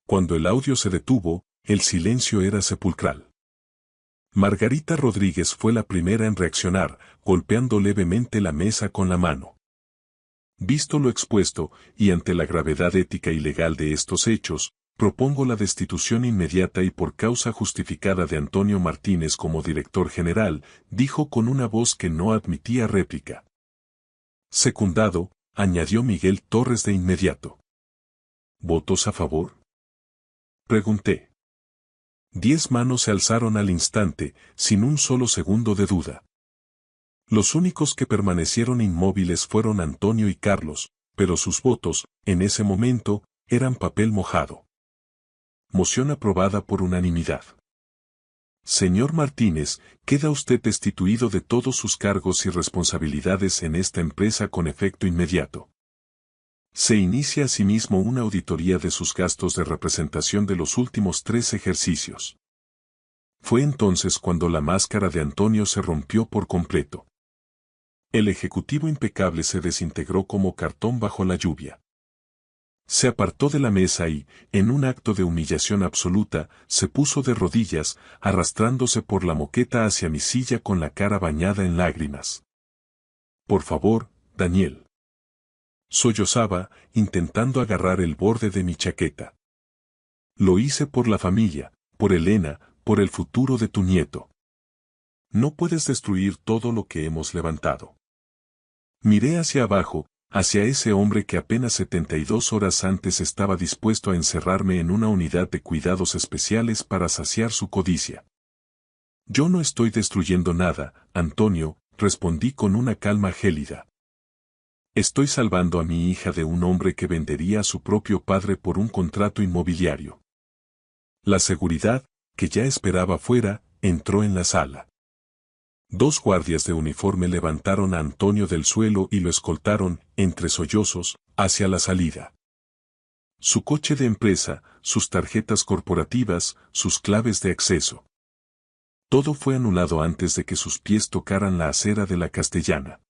A: Cuando el audio se detuvo, el silencio era sepulcral. Margarita Rodríguez fue la primera en reaccionar, golpeando levemente la mesa con la mano. Visto lo expuesto, y ante la gravedad ética y legal de estos hechos, propongo la destitución inmediata y por causa justificada de Antonio Martínez como director general, dijo con una voz que no admitía réplica. Secundado, añadió Miguel Torres de inmediato. ¿Votos a favor? Pregunté. 10 manos se alzaron al instante, sin un solo segundo de duda. Los únicos que permanecieron inmóviles fueron Antonio y Carlos, pero sus votos, en ese momento, eran papel mojado. Moción aprobada por unanimidad. Señor Martínez, queda usted destituido de todos sus cargos y responsabilidades en esta empresa con efecto inmediato. Se inicia asimismo una auditoría de sus gastos de representación de los últimos 3 ejercicios. Fue entonces cuando la máscara de Antonio se rompió por completo. El ejecutivo impecable se desintegró como cartón bajo la lluvia. Se apartó de la mesa y, en un acto de humillación absoluta, se puso de rodillas, arrastrándose por la moqueta hacia mi silla con la cara bañada en lágrimas. Por favor, Daniel. Sollozaba, intentando agarrar el borde de mi chaqueta. Lo hice por la familia, por Elena, por el futuro de tu nieto. No puedes destruir todo lo que hemos levantado. Miré hacia abajo, hacia ese hombre que apenas 72 horas antes estaba dispuesto a encerrarme en una unidad de cuidados especiales para saciar su codicia. Yo no estoy destruyendo nada, Antonio, respondí con una calma gélida. Estoy salvando a mi hija de un hombre que vendería a su propio padre por un contrato inmobiliario. La seguridad, que ya esperaba fuera, entró en la sala. 2 guardias de uniforme levantaron a Antonio del suelo y lo escoltaron, entre sollozos, hacia la salida. Su coche de empresa, sus tarjetas corporativas, sus claves de acceso. Todo fue anulado antes de que sus pies tocaran la acera de la Castellana.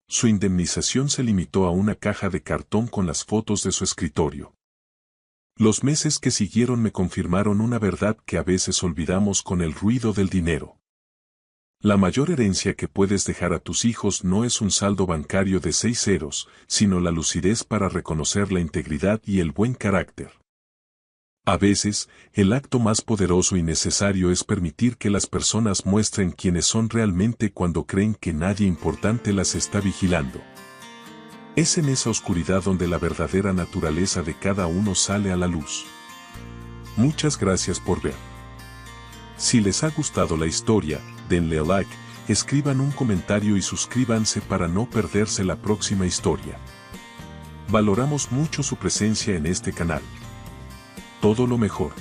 A: Su indemnización se limitó a una caja de cartón con las fotos de su escritorio. Los meses que siguieron me confirmaron una verdad que a veces olvidamos con el ruido del dinero. La mayor herencia que puedes dejar a tus hijos no es un saldo bancario de 6 ceros, sino la lucidez para reconocer la integridad y el buen carácter. A veces, el acto más poderoso y necesario es permitir que las personas muestren quiénes son realmente cuando creen que nadie importante las está vigilando. Es en esa oscuridad donde la verdadera naturaleza de cada uno sale a la luz. Muchas gracias por ver. Si les ha gustado la historia, denle a like, escriban un comentario y suscríbanse para no perderse la próxima historia. Valoramos mucho su presencia en este canal. Todo lo mejor.